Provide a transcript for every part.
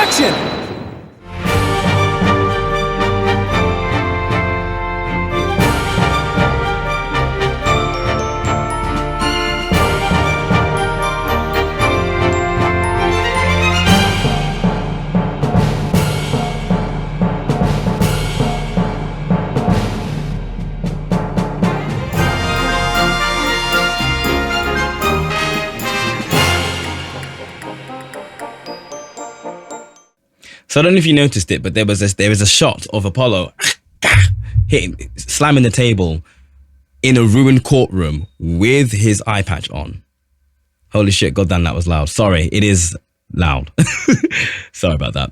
distraction! So I don't know if you noticed it, but there was a shot of Apollo slamming the table in a ruined courtroom with his eye patch on. Holy shit, goddamn, that was loud. Sorry, it is loud. Sorry about that.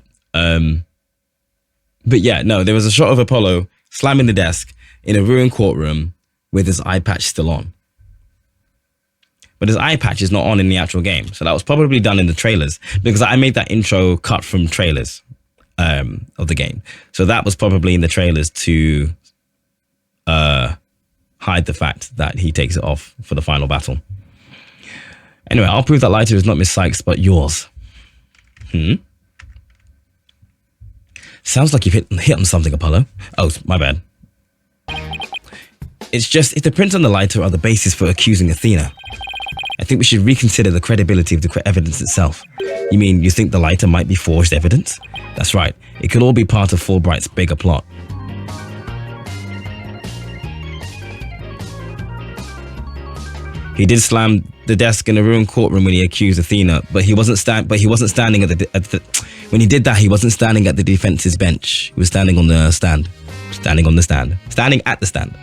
But yeah, no, there was a shot of Apollo slamming the desk in a ruined courtroom with his eye patch still on. But his eye patch is not on in the actual game. So that was probably done in the trailers, because I made that intro cut from trailers of the game. So that was probably in the trailers to hide the fact that he takes it off for the final battle. Anyway, I'll prove that lighter is not Miss Sykes, but yours. Sounds like you've hit on something, Apollo. Oh, my bad. It's just, if the prints on the lighter are the basis for accusing Athena, I think we should reconsider the credibility of the evidence itself. You mean you think the lighter might be forged evidence? That's right. It could all be part of Fulbright's bigger plot. He did slam the desk in a ruined courtroom when he accused Athena, but he wasn't standing at the when he did that, he wasn't standing at the defense's bench. He was standing on the stand. Standing at the stand.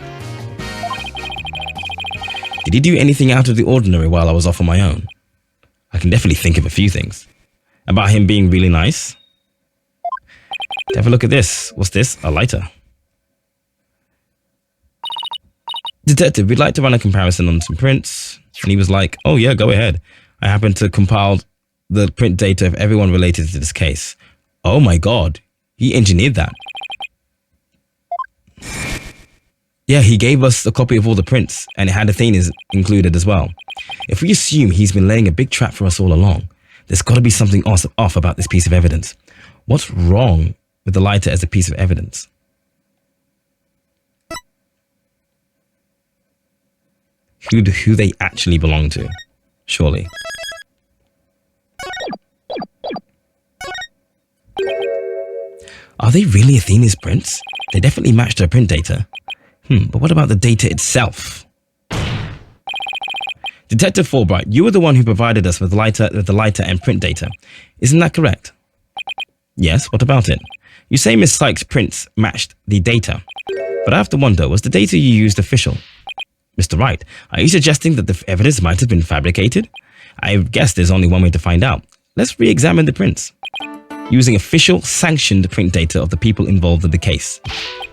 Did he do anything out of the ordinary while I was off on my own? I can definitely think of a few things. About him being really nice. Have a look at this. What's this? A lighter. Detective, we'd like to run a comparison on some prints. And he was like, oh yeah, go ahead. I happen to compile the print data of everyone related to this case. Oh my God, he engineered that. Yeah, he gave us a copy of all the prints, and it had Athena's included as well. If we assume he's been laying a big trap for us all along, there's got to be something off about this piece of evidence. What's wrong with the lighter as a piece of evidence? Who they actually belong to, surely. Are they really Athena's prints? They definitely matched her print data. But what about the data itself? Detective Fulbright, you were the one who provided us with the lighter and print data. Isn't that correct? Yes, what about it? You say Miss Sykes' prints matched the data. But I have to wonder, was the data you used official? Mr. Wright, are you suggesting that the evidence might have been fabricated? I guess there's only one way to find out. Let's re-examine the prints. Using official, sanctioned print data of the people involved in the case.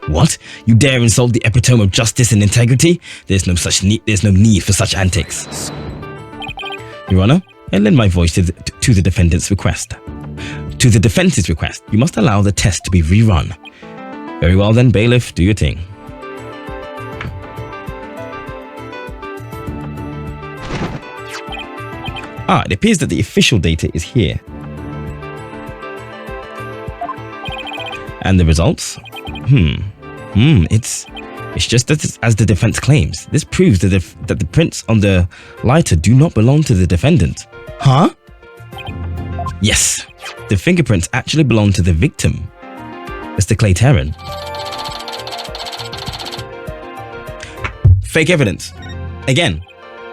What? You dare insult the epitome of justice and integrity? There's no need for such antics. Your Honor, I lend my voice to the defendant's request. To the defense's request, you must allow the test to be rerun. Very well then, bailiff, do your thing. It appears that the official data is here. And the results? It's just as the defense claims. This proves that the prints on the lighter do not belong to the defendant. Huh? Yes, the fingerprints actually belong to the victim, Mr. Clay Terran. Fake evidence. Again,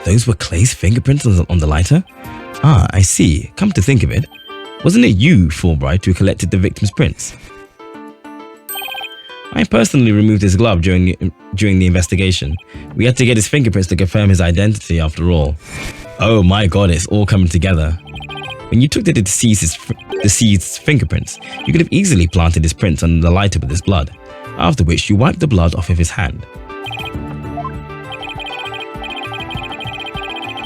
those were Clay's fingerprints on the lighter? I see. Come to think of it, wasn't it you, Fulbright, who collected the victim's prints? I personally removed his glove during the investigation. We had to get his fingerprints to confirm his identity after all. Oh my God, it's all coming together. When you took the deceased's fingerprints, you could have easily planted his prints on the lighter with his blood, after which you wiped the blood off of his hand.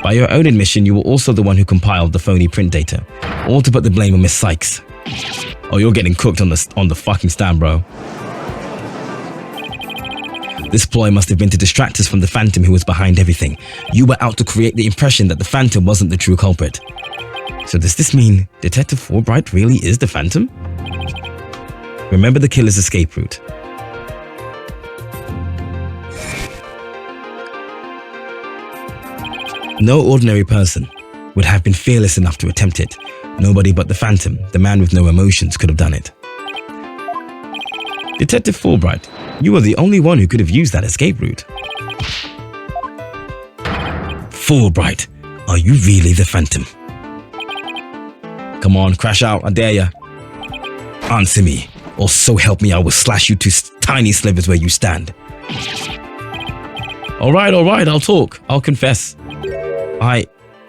By your own admission, you were also the one who compiled the phony print data, all to put the blame on Miss Sykes. Oh, you're getting cooked on the fucking stand, bro. This ploy must have been to distract us from the Phantom who was behind everything. You were out to create the impression that the Phantom wasn't the true culprit. So does this mean Detective Fulbright really is the Phantom? Remember the killer's escape route. No ordinary person would have been fearless enough to attempt it. Nobody but the Phantom, the man with no emotions, could have done it. Detective Fulbright, you were the only one who could have used that escape route. Fulbright, are you really the Phantom? Come on, crash out, I dare ya. Answer me, or so help me I will slash you to tiny slivers where you stand. Alright, I'll talk. I'll confess.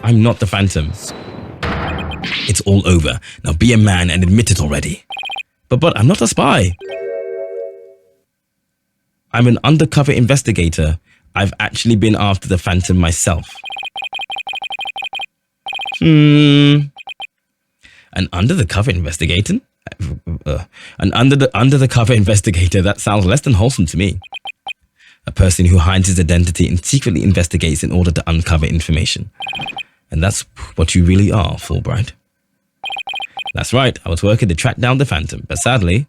I'm not the Phantom. It's all over. Now be a man and admit it already. But I'm not a spy. I'm an undercover investigator. I've actually been after the Phantom myself. An undercover investigator? Under the cover investigator, that sounds less than wholesome to me. A person who hides his identity and secretly investigates in order to uncover information. And that's what you really are, Fulbright. That's right, I was working to track down the Phantom, but sadly,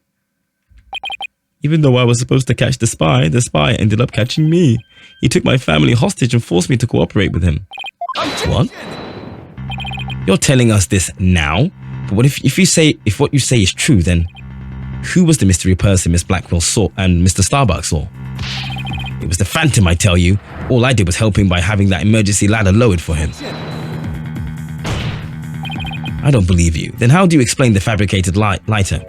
even though I was supposed to catch the spy ended up catching me. He took my family hostage and forced me to cooperate with him. What? You're telling us this now? But what if what you say is true, then who was the mystery person Miss Blackwell saw and Mr. Starbuck saw? It was the Phantom, I tell you. All I did was help him by having that emergency ladder lowered for him. I don't believe you. Then how do you explain the fabricated lighter?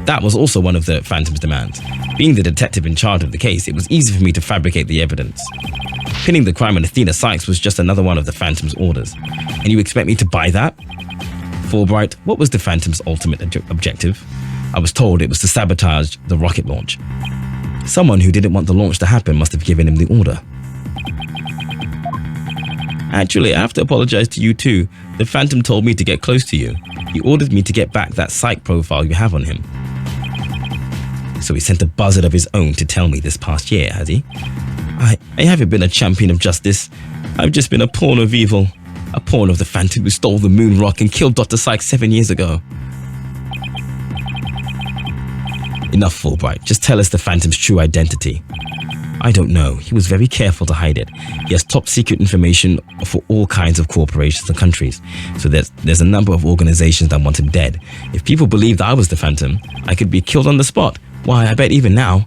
That was also one of the Phantom's demands. Being the detective in charge of the case, it was easy for me to fabricate the evidence. Pinning the crime on Athena Sykes was just another one of the Phantom's orders. And you expect me to buy that? Fulbright, what was the Phantom's ultimate objective? I was told it was to sabotage the rocket launch. Someone who didn't want the launch to happen must have given him the order. Actually, I have to apologize to you too. The Phantom told me to get close to you. He ordered me to get back that psych profile you have on him. So he sent a buzzard of his own to tell me this past year, has he? I haven't been a champion of justice. I've just been a pawn of evil. A pawn of the Phantom who stole the moon rock and killed Dr. Sykes 7 years ago. Enough, Fulbright. Just tell us the Phantom's true identity. I don't know. He was very careful to hide it. He has top secret information for all kinds of corporations and countries. So there's a number of organizations that want him dead. If people believed I was the Phantom, I could be killed on the spot. Why, I bet even now.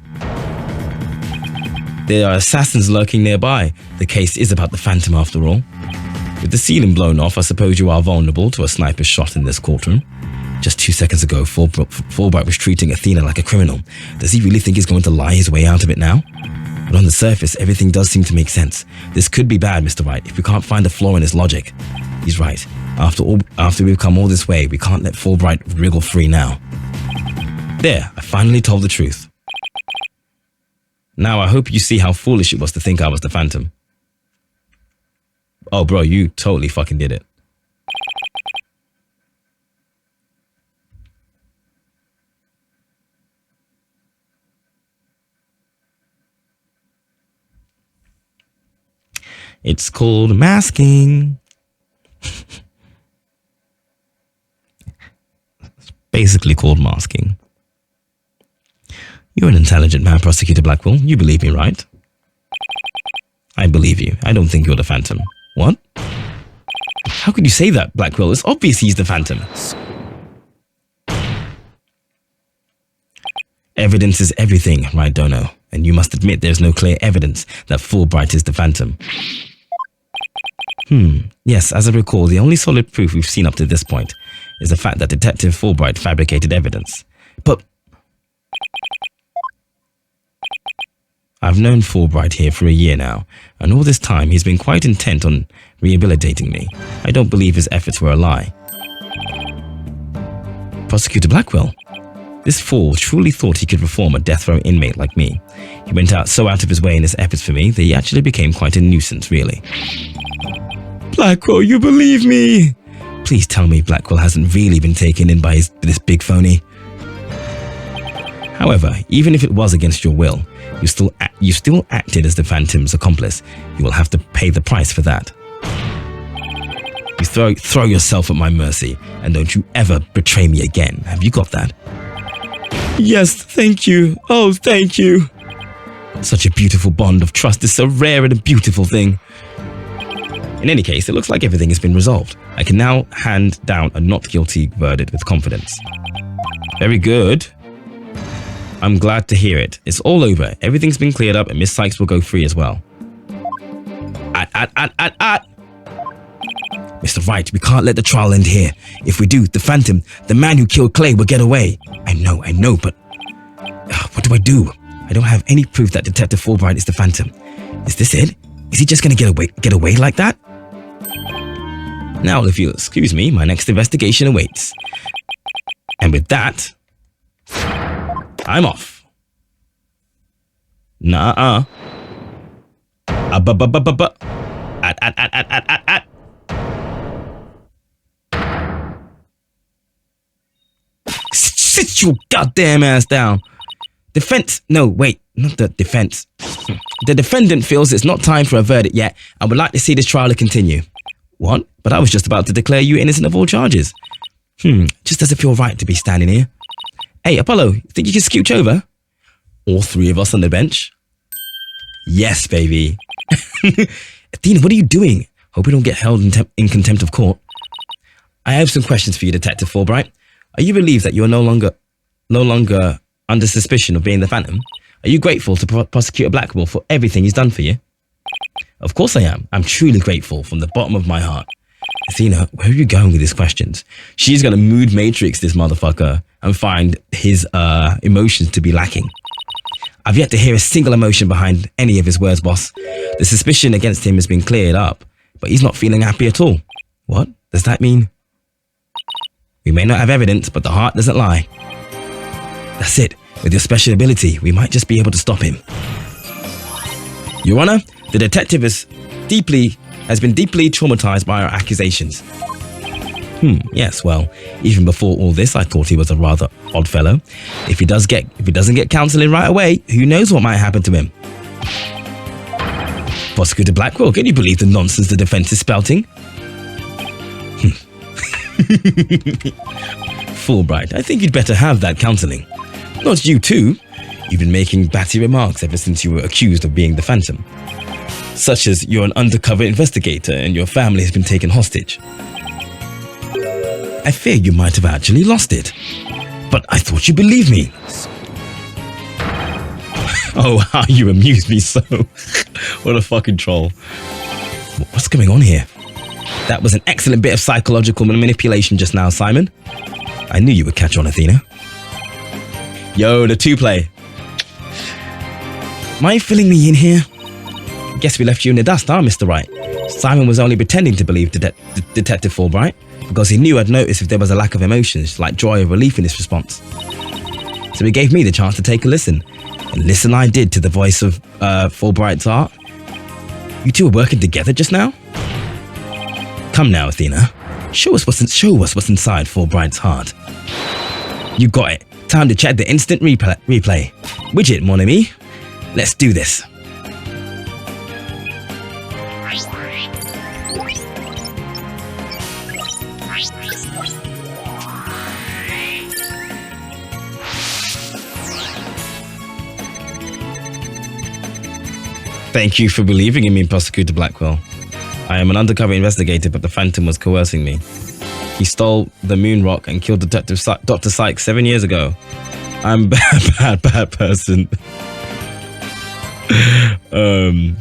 There are assassins lurking nearby. The case is about the Phantom after all. With the ceiling blown off, I suppose you are vulnerable to a sniper's shot in this courtroom. Just 2 seconds ago, Fulbright was treating Athena like a criminal. Does he really think he's going to lie his way out of it now? But on the surface, everything does seem to make sense. This could be bad, Mr. Wright, if we can't find a flaw in his logic. He's right. After we've come all this way, we can't let Fulbright wriggle free now. There, I finally told the truth. Now I hope you see how foolish it was to think I was the Phantom. Oh, bro, you totally fucking did it. It's called masking. It's basically called masking. You're an intelligent man, Prosecutor Blackwell. You believe me, right? I believe you. I don't think you're the Phantom. What? How could you say that, Blackwell? It's obvious he's the Phantom. Evidence is everything, right, Dono? And you must admit there's no clear evidence that Fulbright is the Phantom. Yes, as I recall, the only solid proof we've seen up to this point is the fact that Detective Fulbright fabricated evidence. But I've known Fulbright here for a year now, and all this time he's been quite intent on rehabilitating me. I don't believe his efforts were a lie. Prosecutor Blackwell, this fool truly thought he could reform a death row inmate like me. He went so out of his way in his efforts for me that he actually became quite a nuisance, really. Blackwell, you believe me? Please tell me Blackwell hasn't really been taken in by this big phony. However, even if it was against your will, you still acted as the Phantom's accomplice. You will have to pay the price for that. You throw yourself at my mercy, and don't you ever betray me again. Have you got that? Yes, thank you. Oh, thank you. Such a beautiful bond of trust is so rare and a beautiful thing. In any case, it looks like everything has been resolved. I can now hand down a not guilty verdict with confidence. Very good. I'm glad to hear it. It's all over. Everything's been cleared up and Miss Sykes will go free as well. Mr. Wright, we can't let the trial end here. If we do, the Phantom, the man who killed Clay, will get away. I know, but what do I do? I don't have any proof that Detective Fulbright is the Phantom. Is this it? Is he just gonna get away like that? Now, if you'll excuse me, my next investigation awaits. And with that, I'm off. Nuh-uh. Sit your goddamn ass down. Defense. No, wait, not the defense. The defendant feels it's not time for a verdict yet and would like to see this trial continue. What? But I was just about to declare you innocent of all charges. Just doesn't feel right to be standing here. Hey, Apollo, think you can scooch over? All three of us on the bench? Yes, baby. Athena, what are you doing? Hope we don't get held in contempt of court. I have some questions for you, Detective Fulbright. Are you relieved that you are no longer under suspicion of being the Phantom? Are you grateful to Prosecutor Blackwell for everything he's done for you? Of course I am. I'm truly grateful from the bottom of my heart. Athena, where are you going with these questions? She's going to mood matrix this motherfucker and find his emotions to be lacking. I've yet to hear a single emotion behind any of his words, boss. The suspicion against him has been cleared up, but he's not feeling happy at all. What? Does that mean? We may not have evidence, but the heart doesn't lie. That's it. With your special ability, we might just be able to stop him. Your Honor, the detective has been deeply traumatized by our accusations. Yes, well, even before all this, I thought he was a rather odd fellow. If he doesn't get counseling right away, who knows what might happen to him? Prosecutor Blackwell, can you believe the nonsense the defense is spouting? Fulbright, I think you'd better have that counseling. Not you too. You've been making batty remarks ever since you were accused of being the Phantom. Such as you're an undercover investigator and your family has been taken hostage. I fear you might have actually lost it. But I thought you believed me. Oh, how you amuse me so. What a fucking troll. What's going on here? That was an excellent bit of psychological manipulation just now, Simon. I knew you would catch on, Athena. Yo, the 2-play. Am I filling me in here? Guess we left you in the dust, huh, Mr. Wright? Simon was only pretending to believe Detective Fulbright because he knew I'd notice if there was a lack of emotions, like joy or relief in his response. So he gave me the chance to take a listen. And listen I did to the voice of Fulbright's heart. You two were working together just now? Come now, Athena. Show us what's inside Fulbright's heart. You got it. Time to check the instant replay. Widget, mon ami. Let's do this. Thank you for believing in me, Prosecutor Blackwell. I am an undercover investigator, but the Phantom was coercing me. He stole the moon rock and killed Dr. Sykes 7 years ago. I'm a bad person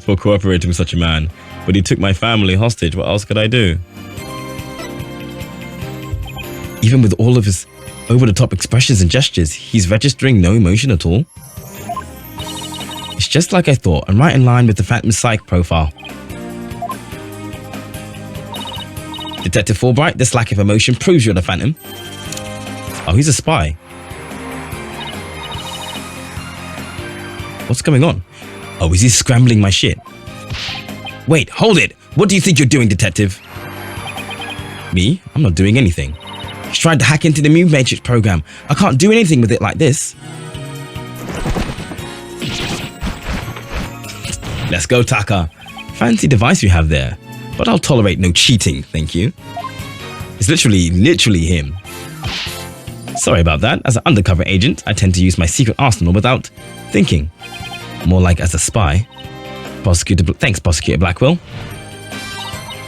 for cooperating with such a man. But he took my family hostage. What else could I do? Even with all of his over-the-top expressions and gestures, he's registering no emotion at all. It's just like I thought, and right in line with the Phantom Psych profile. Detective Fulbright, this lack of emotion proves you're the Phantom. Oh, he's a spy. What's going on? Oh, is he scrambling my shit? Wait, hold it! What do you think you're doing, Detective? Me? I'm not doing anything. He's tried to hack into the Moon Matrix program. I can't do anything with it like this. Let's go, Taka. Fancy device you have there. but I'll tolerate no cheating, thank you. It's literally him. Sorry about that. As an undercover agent, I tend to use my secret arsenal without thinking. More like as a spy. Thanks, Prosecutor Blackwell.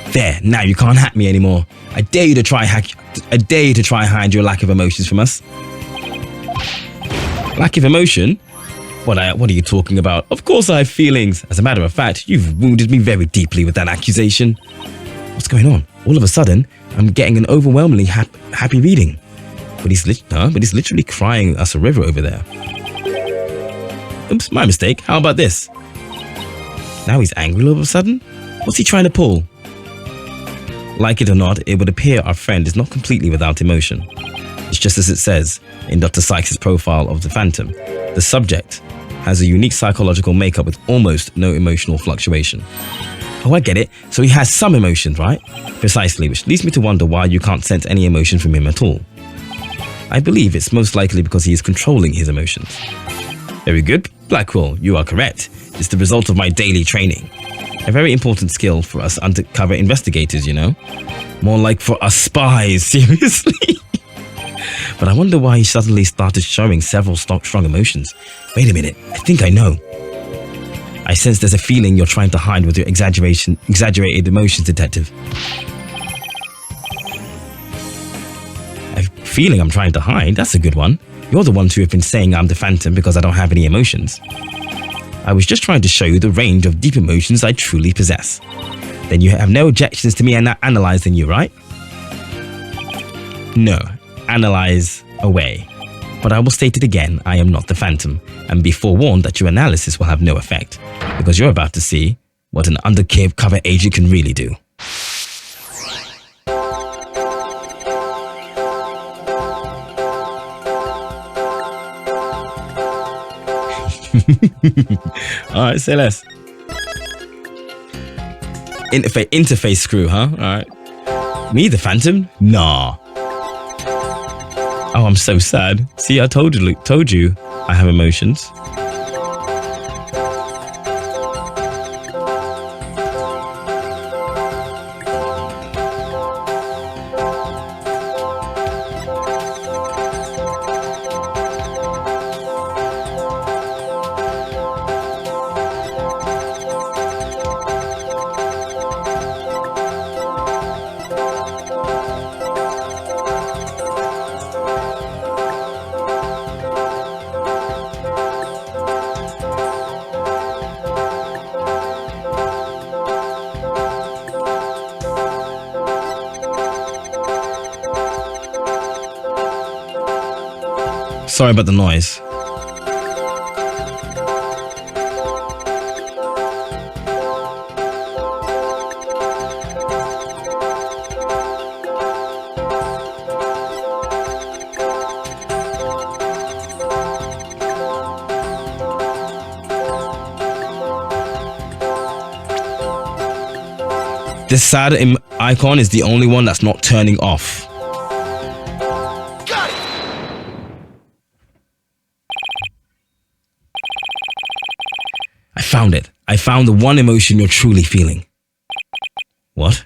There, now you can't hack me anymore. I dare you to try hide your lack of emotions from us. Lack of emotion? What are you talking about? Of course I have feelings. As a matter of fact, you've wounded me very deeply with that accusation. What's going on? All of a sudden, I'm getting an overwhelmingly happy reading. But he's literally crying us a river over there. Oops, my mistake. How about this? Now he's angry all of a sudden? What's he trying to pull? Like it or not, it would appear our friend is not completely without emotion. It's just as it says in Dr. Sykes' profile of the Phantom. The subject has a unique psychological makeup with almost no emotional fluctuation. Oh, I get it. So he has some emotions, right? Precisely, which leads me to wonder why you can't sense any emotion from him at all. I believe it's most likely because he is controlling his emotions. Very good, Blackwell, you are correct. It's the result of my daily training. A very important skill for us undercover investigators, you know? More like for us spies, seriously. But I wonder why he suddenly started showing several strong emotions. Wait a minute, I think I know. I sense there's a feeling you're trying to hide with your exaggerated emotions, detective. A feeling I'm trying to hide? That's a good one. You're the ones who have been saying I'm the Phantom because I don't have any emotions. I was just trying to show you the range of deep emotions I truly possess. Then you have no objections to me analyzing you, right? No, analyze away. But I will state it again, I am not the Phantom, and be forewarned that your analysis will have no effect, because you're about to see what an undercover agent can really do. Alright, say less. Interface screw, huh? Alright. Me, the Phantom? Nah. Oh, I'm so sad. See, I told you I have emotions. Sorry about the noise. This sad icon is the only one that's not turning off. Found it. I found the one emotion you're truly feeling. What?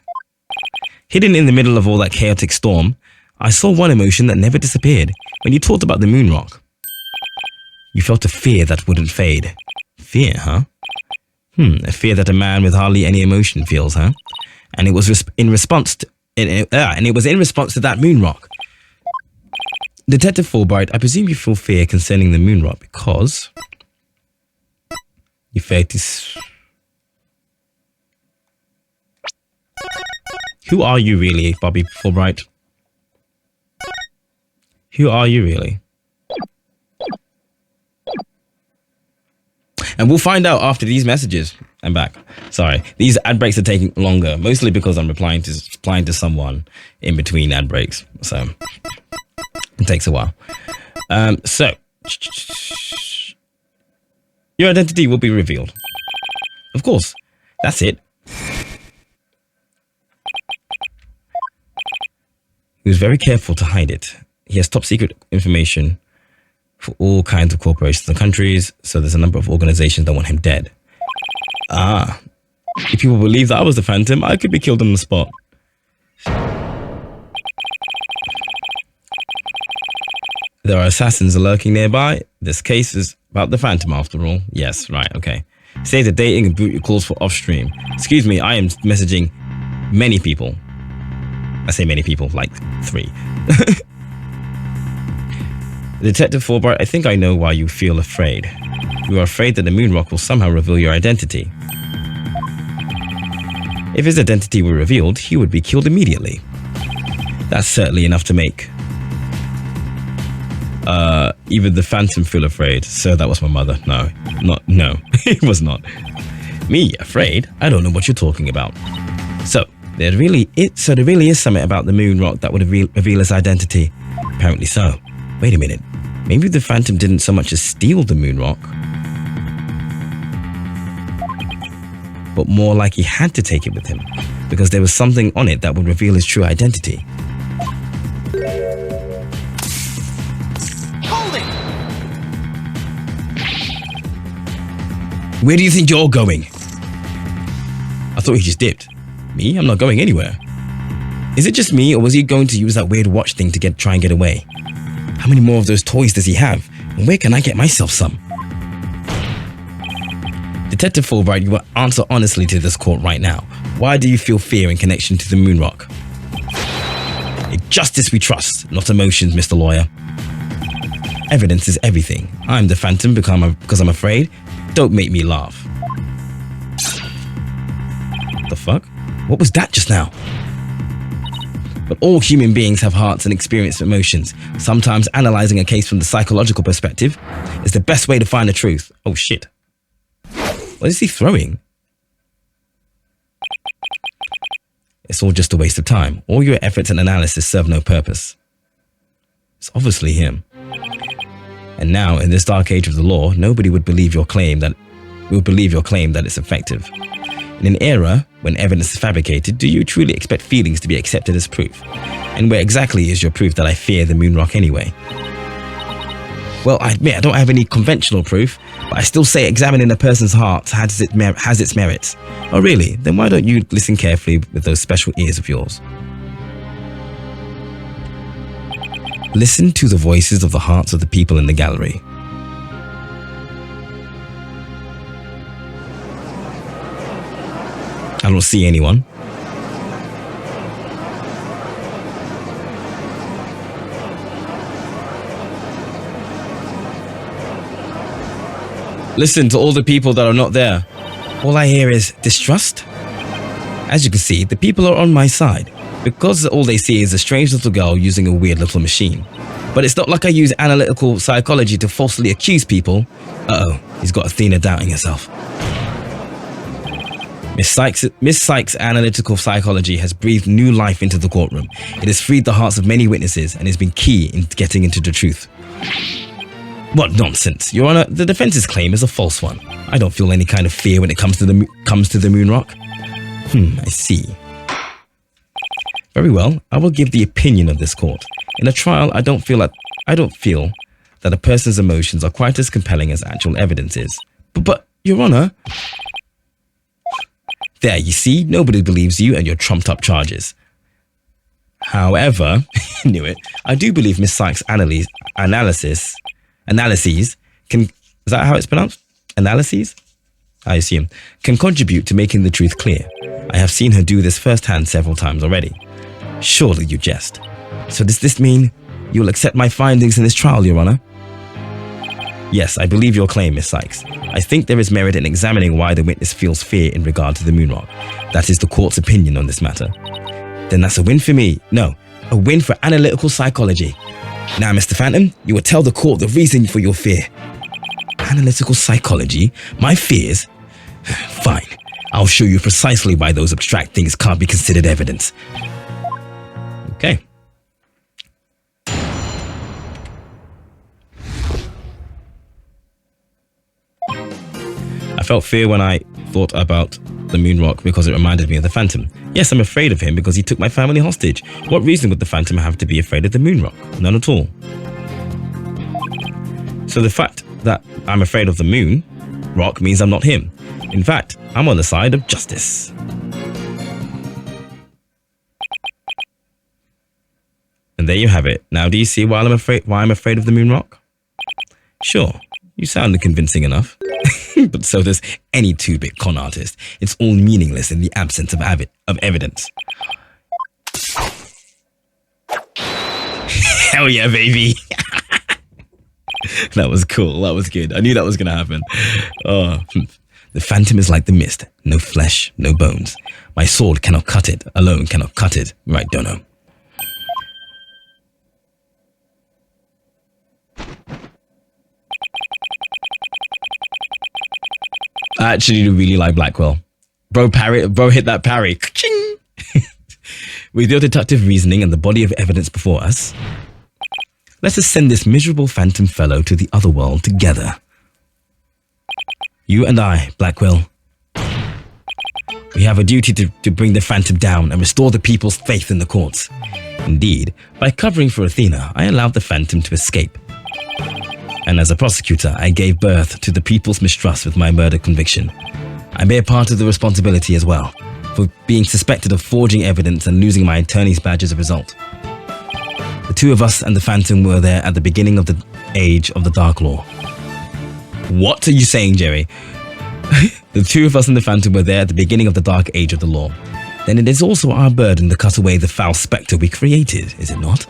Hidden in the middle of all that chaotic storm, I saw one emotion that never disappeared. When you talked about the moon rock, you felt a fear that wouldn't fade. Fear, huh? A fear that a man with hardly any emotion feels, huh? And it was in response to that moon rock. Detective Fulbright, I presume you feel fear concerning the moon rock because you felt this. Who are you really, Bobby Fulbright? Who are you really? And we'll find out after these messages. I'm back. Sorry, these ad breaks are taking longer, mostly because I'm replying to someone in between ad breaks. So it takes a while. So your identity will be revealed. Of course, that's it. He was very careful to hide it. He has top secret information for all kinds of corporations and countries, so there's a number of organizations that want him dead. Ah, If people believe that I was the Phantom, I could be killed on the spot. There are assassins lurking nearby. This case is about the Phantom after all. Yes, right, okay. Say the dating and booty calls for off-stream. Excuse me, I am messaging many people. I say many people, like 3. Detective Fulbright, I think I know why you feel afraid. You are afraid that the moon rock will somehow reveal your identity. If his identity were revealed, he would be killed immediately. That's certainly enough to make even the Phantom feel afraid. Sir, that was my mother. No, it was not. Me, afraid? I don't know what you're talking about. So, there really is something about the moon rock that would reveal his identity. Apparently so. Wait a minute. Maybe the Phantom didn't so much as steal the moon rock, but more like he had to take it with him, because there was something on it that would reveal his true identity. Hold it! Where do you think you're going? I thought he just dipped. Me? I'm not going anywhere. Is it just me, or was he going to use that weird watch thing to try and get away? How many more of those toys does he have? And where can I get myself some? Detective Fulbright, you will answer honestly to this court right now. Why do you feel fear in connection to the moon rock? In justice we trust, not emotions, Mr. Lawyer. Evidence is everything. I'm the Phantom because I'm afraid. Don't make me laugh. What the fuck? What was that just now? But all human beings have hearts and experience emotions. Sometimes analyzing a case from the psychological perspective is the best way to find the truth. Oh shit. What is he throwing? It's all just a waste of time. All your efforts and analysis serve no purpose. It's obviously him. And now, in this dark age of the law, nobody would believe your claim that it's effective. In an era when evidence is fabricated, do you truly expect feelings to be accepted as proof? And where exactly is your proof that I fear the moon rock anyway? Well, I admit I don't have any conventional proof, but I still say examining a person's heart has its merits. Oh really? Then why don't you listen carefully with those special ears of yours? Listen to the voices of the hearts of the people in the gallery. I don't see anyone. Listen to all the people that are not there. All I hear is distrust. As you can see, the people are on my side, because all they see is a strange little girl using a weird little machine. But it's not like I use analytical psychology to falsely accuse people. Uh-oh, he's got Athena doubting herself. Miss Sykes' analytical psychology has breathed new life into the courtroom. It has freed the hearts of many witnesses and has been key in getting into the truth. What nonsense, Your Honor! The defense's claim is a false one. I don't feel any kind of fear when it comes to the moon rock. I see. Very well, I will give the opinion of this court. In a trial, I don't feel that a person's emotions are quite as compelling as actual evidence is. But Your Honor. There, you see, nobody believes you and your trumped-up charges. However, knew it, I do believe Miss Sykes' analyses can, is that how it's pronounced? Analyses? I assume, can contribute to making the truth clear. I have seen her do this firsthand several times already. Surely you jest. So does this mean you will accept my findings in this trial, Your Honor? Yes, I believe your claim, Miss Sykes. I think there is merit in examining why the witness feels fear in regard to the moon rock. That is the court's opinion on this matter. Then that's a win for me. No, a win for analytical psychology. Now, Mr. Phantom, you will tell the court the reason for your fear. Analytical psychology? My fears? Fine. I'll show you precisely why those abstract things can't be considered evidence. Okay. I felt fear when I thought about the moon rock because it reminded me of the Phantom. Yes, I'm afraid of him because he took my family hostage. What reason would the Phantom have to be afraid of the moon rock? None at all. So the fact that I'm afraid of the moon rock means I'm not him. In fact, I'm on the side of justice. And there you have it. Now, do you see why I'm afraid of the moon rock? Sure, you sounded convincing enough. But so does any 2-bit con artist. It's all meaningless in the absence of evidence. Hell yeah, baby. That was cool. That was good. I knew that was going to happen. Oh, the phantom is like the mist. No flesh, no bones. My sword cannot cut it. Alone cannot cut it. Right, Dono? I actually really like Blackwell. Bro hit that parry. Ka-ching! With your deductive reasoning and the body of evidence before us, let us send this miserable phantom fellow to the other world together. You and I, Blackwell. We have a duty to bring the phantom down and restore the people's faith in the courts. Indeed, by covering for Athena, I allowed the phantom to escape. And as a prosecutor, I gave birth to the people's mistrust with my murder conviction. I bear part of the responsibility as well, for being suspected of forging evidence and losing my attorney's badge as a result. The two of us and the phantom were there at the beginning of the age of the Dark Law. What are you saying, Jerry? The two of us and the phantom were there at the beginning of the dark age of the law. Then it is also our burden to cut away the foul spectre we created, is it not?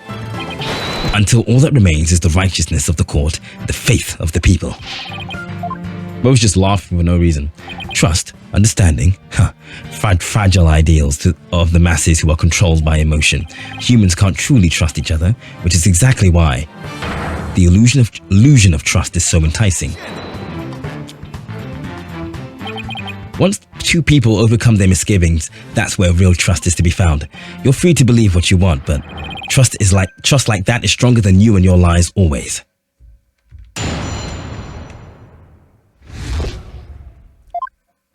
Until all that remains is the righteousness of the court, the faith of the people. Both just laughing for no reason. Trust, understanding, fragile ideals of the masses who are controlled by emotion. Humans can't truly trust each other, which is exactly why the illusion of trust is so enticing. Once two people overcome their misgivings, that's where real trust is to be found. You're free to believe what you want, but trust like that is stronger than you and your lies always.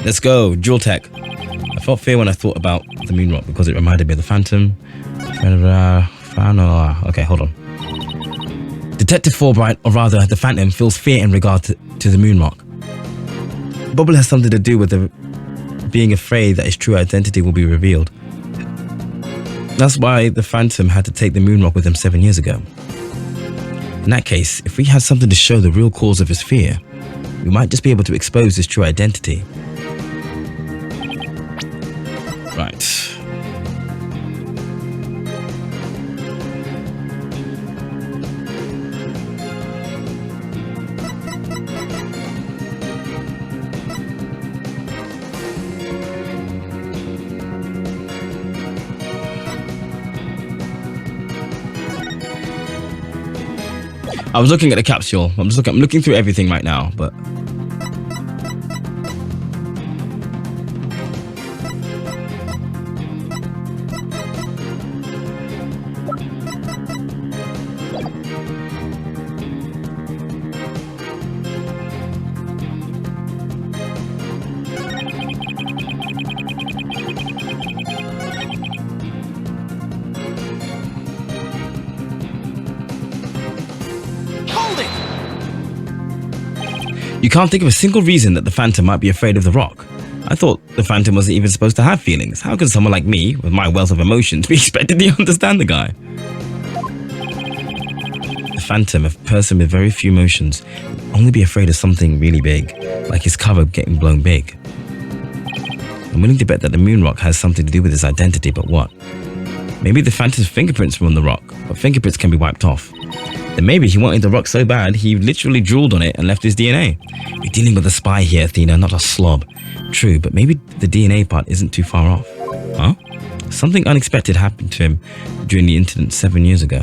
Let's go, Dual Tech. I felt fear when I thought about the moon rock because it reminded me of the phantom. Okay, hold on. Detective Fulbright, or rather the phantom, feels fear in regard to the moon rock. Bubble has something to do with being afraid that his true identity will be revealed. That's why the phantom had to take the moon rock with him 7 years ago. In that case, if we had something to show the real cause of his fear, we might just be able to expose his true identity. Right. I was looking at the capsule. I'm looking through everything right now, but you can't think of a single reason that the phantom might be afraid of the rock. I thought the phantom wasn't even supposed to have feelings. How could someone like me, with my wealth of emotions, be expected to understand the guy? The phantom, a person with very few emotions, would only be afraid of something really big, like his cover getting blown big. I'm willing to bet that the moon rock has something to do with his identity, but what? Maybe the phantom's fingerprints were on the rock, but fingerprints can be wiped off. Then maybe he wanted the rock so bad, he literally drooled on it and left his DNA. You're dealing with a spy here, Athena, not a slob. True, but maybe the DNA part isn't too far off. Huh? Something unexpected happened to him during the incident 7 years ago.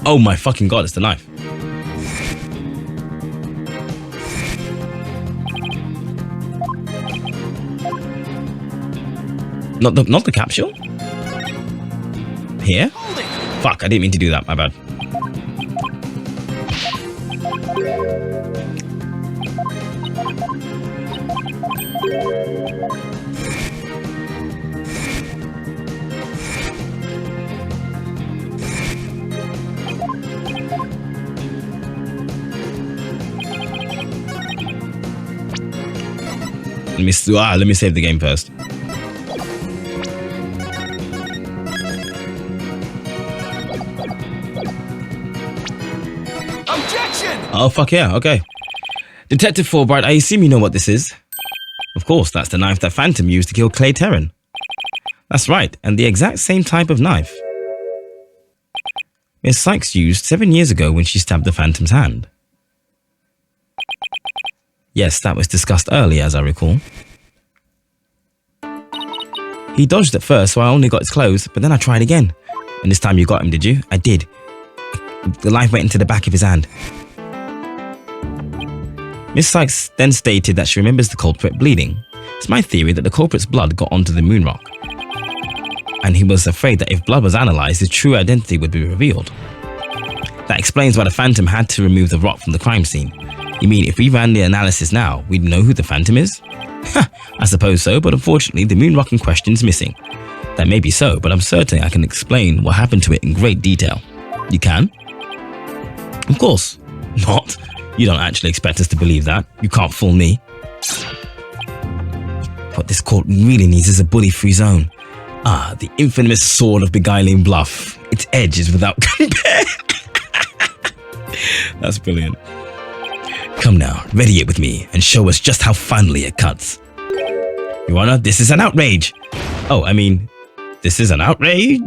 Oh my fucking god, it's the knife. Not the capsule? Here? Fuck, I didn't mean to do that, my bad. Let me save the game first. Objection! Oh, fuck yeah, okay. Detective Fulbright, I assume you know what this is. Of course, that's the knife that Phantom used to kill Clay Terran. That's right, and the exact same type of knife Miss Sykes used 7 years ago when she stabbed the Phantom's hand. Yes, that was discussed earlier, as I recall. He dodged at first, so I only got his clothes, but then I tried again. And this time you got him, did you? I did. The knife went into the back of his hand. Miss Sykes then stated that she remembers the culprit bleeding. It's my theory that the culprit's blood got onto the moon rock, and he was afraid that if blood was analysed, his true identity would be revealed. That explains why the Phantom had to remove the rock from the crime scene. You mean if we ran the analysis now, we'd know who the Phantom is? I suppose so, but unfortunately the moon rock in question is missing. That may be so, but I'm certain I can explain what happened to it in great detail. You can? Of course. Not. You don't actually expect us to believe that. You can't fool me. What this court really needs is a bully-free zone. Ah, the infamous sword of beguiling bluff. Its edge is without compare. That's brilliant. Come now, ready it with me and show us just how finely it cuts. Your Honor, this is an outrage. Oh, I mean, this is an outrage?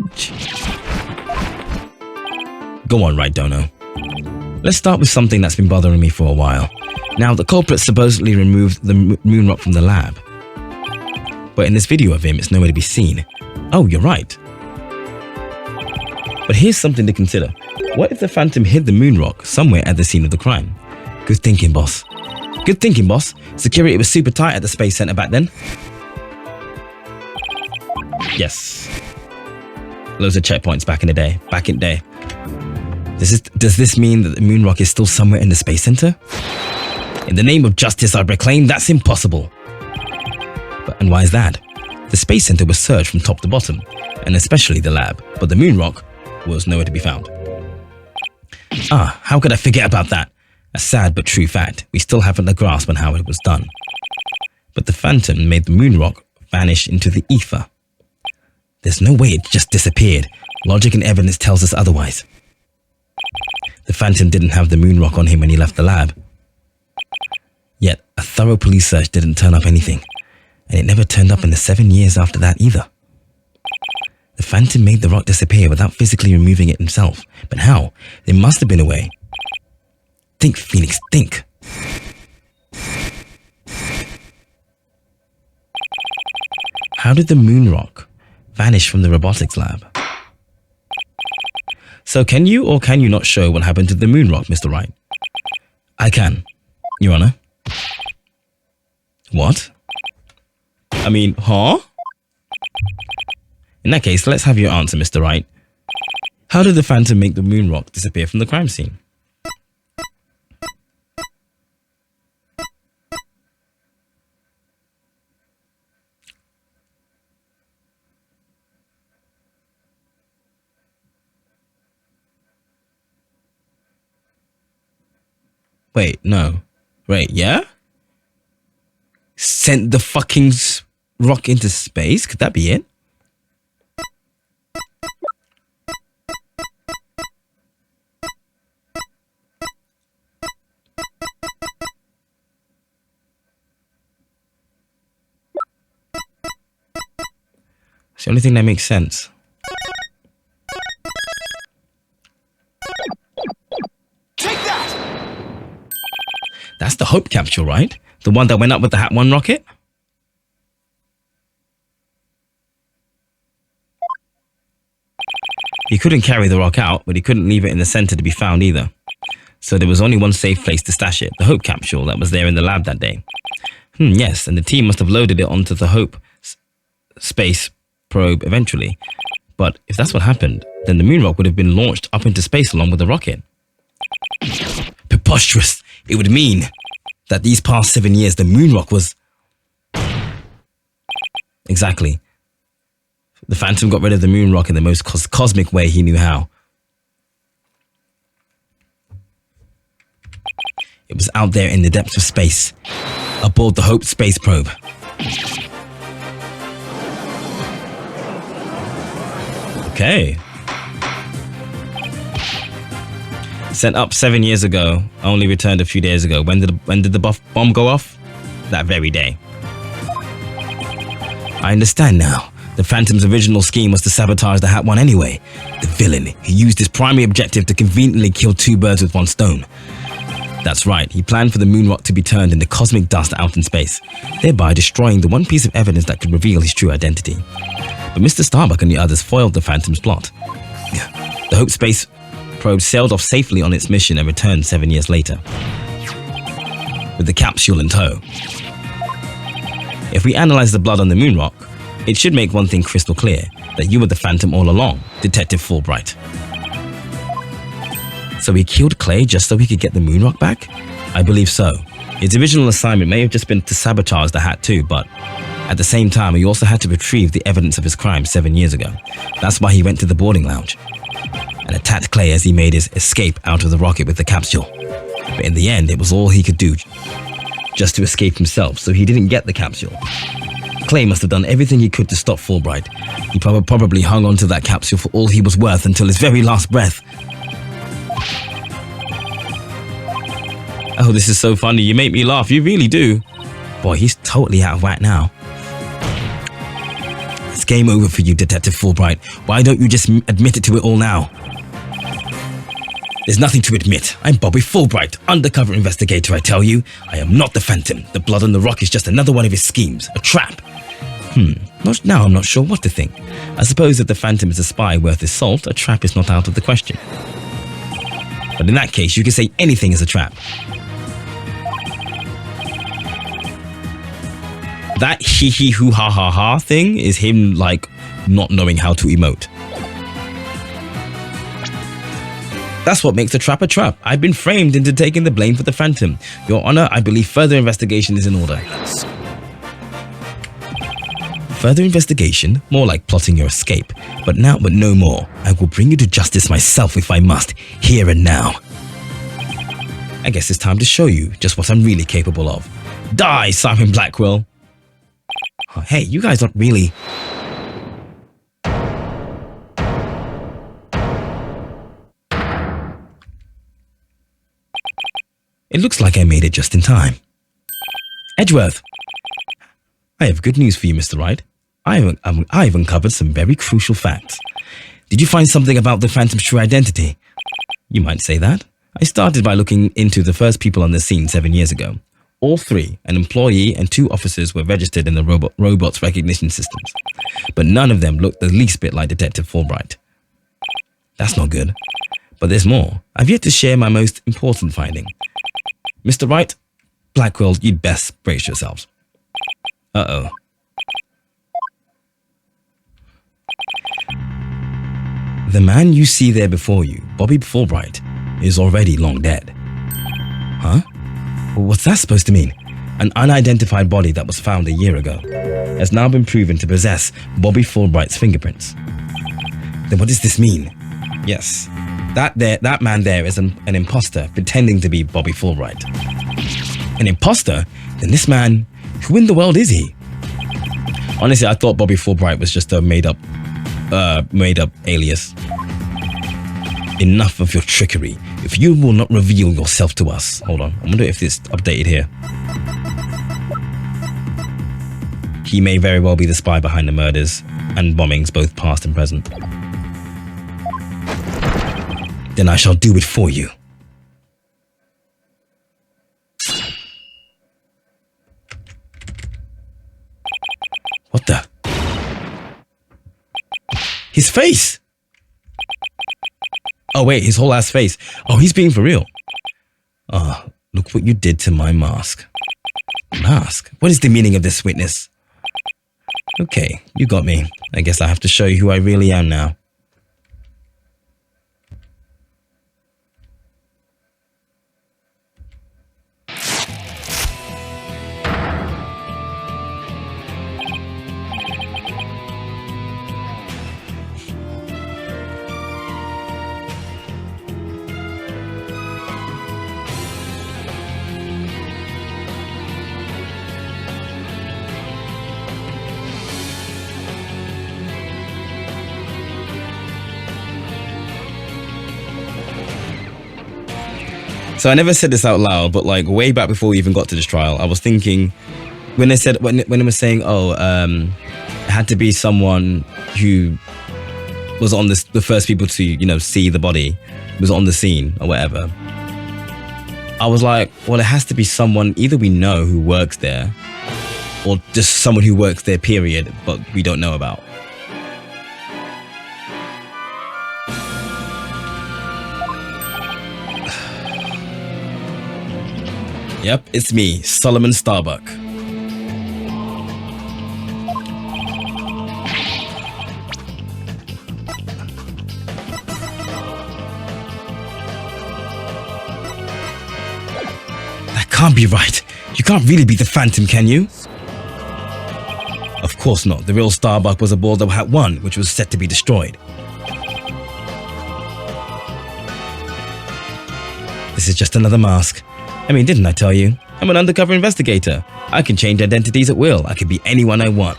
Go on, Wright Dono. Let's start with something that's been bothering me for a while. Now, the culprit supposedly removed the moon rock from the lab, but in this video of him, it's nowhere to be seen. Oh, you're right. But here's something to consider. What if the Phantom hid the moon rock somewhere at the scene of the crime? Good thinking, boss. Good thinking, boss. Security was super tight at the Space Center back then. Yes. Loads of checkpoints back in the day. Does this mean that the moon rock is still somewhere in the Space Center? In the name of justice, I proclaim that's impossible. And why is that? The Space Center was searched from top to bottom, and especially the lab, but the moon rock was nowhere to be found. Ah, how could I forget about that? A sad but true fact. We still haven't a grasp on how it was done. But the Phantom made the moon rock vanish into the ether. There's no way it just disappeared. Logic and evidence tells us otherwise. The Phantom didn't have the moon rock on him when he left the lab. Yet, a thorough police search didn't turn up anything. And it never turned up in the 7 years after that either. The Phantom made the rock disappear without physically removing it himself. But how? There must have been a way. Think, Phoenix, think. How did the moon rock vanish from the robotics lab? So can you or can you not show what happened to the moon rock, Mr. Wright? I can, Your Honor. What? I mean, huh? In that case, let's have your answer, Mr. Wright. How did the Phantom make the moon rock disappear from the crime scene? Wait, no. Wait, yeah? Sent the fucking rock into space? Could that be it? It's the only thing that makes sense. Take that! That's the Hope capsule, right? The one that went up with the Hat 1 rocket? He couldn't carry the rock out, but he couldn't leave it in the center to be found either. So there was only one safe place to stash it, the Hope capsule that was there in the lab that day. Yes, and the team must have loaded it onto the Hope space probe eventually. But if that's what happened, then the moon rock would have been launched up into space along with the rocket. Preposterous! It would mean that these past 7 years, the moon rock was... Exactly. The Phantom got rid of the moon rock in the most cosmic way he knew how. It was out there in the depths of space, aboard the Hope space probe. Okay. Sent up 7 years ago, only returned a few days ago. When did the bomb go off? That very day. I understand now. The Phantom's original scheme was to sabotage the Hat One anyway. The villain, he used his primary objective to conveniently kill two birds with one stone. That's right, he planned for the moon rock to be turned into cosmic dust out in space, thereby destroying the one piece of evidence that could reveal his true identity. But Mr. Starbuck and the others foiled the Phantom's plot. The Hope space probe sailed off safely on its mission and returned 7 years later, with the capsule in tow. If we analyze the blood on the moon rock, it should make one thing crystal clear, that you were the Phantom all along, Detective Fulbright. So he killed Clay just so he could get the moon rock back? I believe so. His original assignment may have just been to sabotage the Hat too, but at the same time, he also had to retrieve the evidence of his crime 7 years ago. That's why he went to the boarding lounge and attacked Clay as he made his escape out of the rocket with the capsule. But in the end, it was all he could do just to escape himself, so he didn't get the capsule. Clay must have done everything he could to stop Fulbright. He probably hung on to that capsule for all he was worth until his very last breath. Oh, this is so funny. You make me laugh. You really do. Boy, he's totally out of whack now. It's game over for you, Detective Fulbright. Why don't you just admit it to it all now? There's nothing to admit. I'm Bobby Fulbright, undercover investigator, I tell you. I am not the Phantom. The blood on the rock is just another one of his schemes, a trap. Now I'm not sure what to think. I suppose if the Phantom is a spy worth his salt, a trap is not out of the question. But in that case, you can say anything is a trap. That hee hoo ha ha ha thing is him, like, not knowing how to emote. That's what makes a trap. I've been framed into taking the blame for the Phantom. Your Honor, I believe further investigation is in order. Further investigation? More like plotting your escape. But no more. I will bring you to justice myself if I must, here and now. I guess it's time to show you just what I'm really capable of. Die, Simon Blackwell! Oh, hey, you guys aren't really... It looks like I made it just in time. Edgeworth! I have good news for you, Mr. Wright. I've uncovered some very crucial facts. Did you find something about the Phantom's true identity? You might say that. I started by looking into the first people on the scene 7 years ago. All three, an employee and 2 officers, were registered in the robot's recognition systems. But none of them looked the least bit like Detective Fulbright. That's not good. But there's more. I've yet to share my most important finding. Mr. Wright, Blackwell, you'd best brace yourselves. Uh-oh. The man you see there before you, Bobby Fulbright, is already long dead. Huh? What's that supposed to mean? An unidentified body that was found a year ago has now been proven to possess Bobby Fulbright's fingerprints. Then what does this mean? Yes, that man there is an imposter pretending to be Bobby Fulbright. An imposter? Then this man, who in the world is he? Honestly, I thought Bobby Fulbright was just a made up alias. Enough of your trickery. If you will not reveal yourself to us. Hold on, I wonder if it's updated here. He may very well be the spy behind the murders and bombings, both past and present. Then I shall do it for you. What the? His face! Oh wait, his whole ass face. Oh, he's being for real. Oh, look what you did to my mask. Mask? What is the meaning of this, witness? Okay, you got me. I guess I have to show you who I really am now. So I never said this out loud, but like way back before we even got to this trial, I was thinking when they said when it was saying, it had to be someone who was on the first people to see the body, was on the scene or whatever. I was like, well, it has to be someone either we know who works there, or just someone who works there, period, but we don't know about. Yep, it's me, Solomon Starbuck. That can't be right. You can't really be the Phantom, can you? Of course not. The real Starbuck was aboard the Hat 1, which was set to be destroyed. This is just another mask. I mean, didn't I tell you? I'm an undercover investigator. I can change identities at will. I can be anyone I want.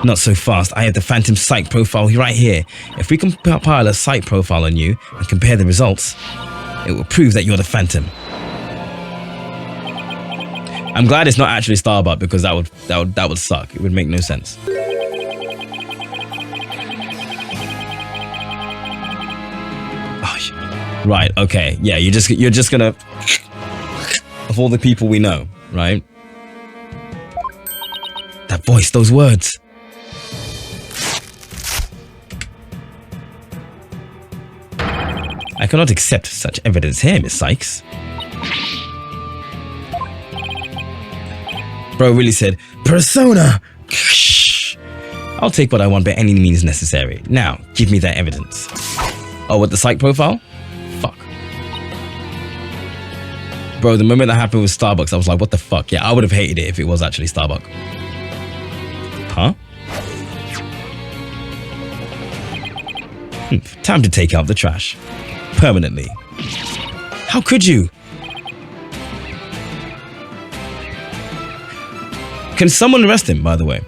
Not so fast. I have the Phantom psych profile right here. If we compile a psych profile on you and compare the results, it will prove that you're the Phantom. I'm glad it's not actually Starbuck, because that would suck. It would make no sense. Right, okay. Yeah, you're just gonna of all the people we know, right? That voice, those words. I cannot accept such evidence here, Miss Sykes. Bro really said, persona! I'll take what I want by any means necessary. Now, give me that evidence. Oh, with the psych profile? Fuck. Bro, the moment that happened with Starbucks, I was like, what the fuck? Yeah, I would have hated it if it was actually Starbucks. Huh? Time to take out the trash. Permanently. How could you? Can someone arrest him, by the way?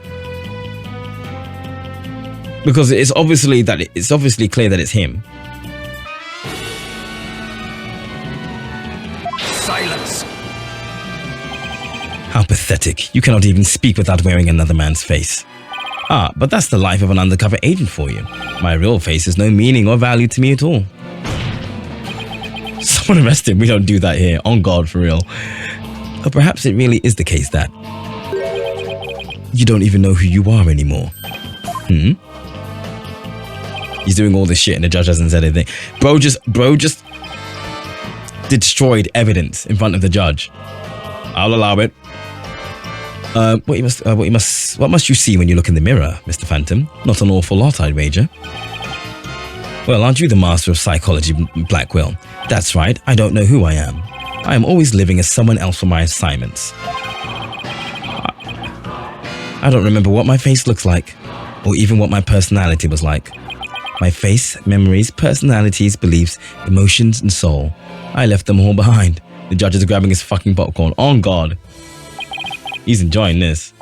Because it's obviously clear that it's him. Silence. How pathetic. You cannot even speak without wearing another man's face. Ah, but that's the life of an undercover agent for you. My real face has no meaning or value to me at all. Someone arrest him. We don't do that here. On God, for real. Or perhaps it really is the case that you don't even know who you are anymore. He's doing all this shit and the judge hasn't said anything. Bro just destroyed evidence in front of the judge. I'll allow it. What must you see when you look in the mirror, Mr. Phantom? Not an awful lot, I'd wager. Well, aren't you the master of psychology, Blackwell? That's right, I don't know who I am. I am always living as someone else for my assignments. I don't remember what my face looks like, or even what my personality was like. My face, memories, personalities, beliefs, emotions, and soul. I left them all behind. The judge is grabbing his fucking popcorn. On God. He's enjoying this.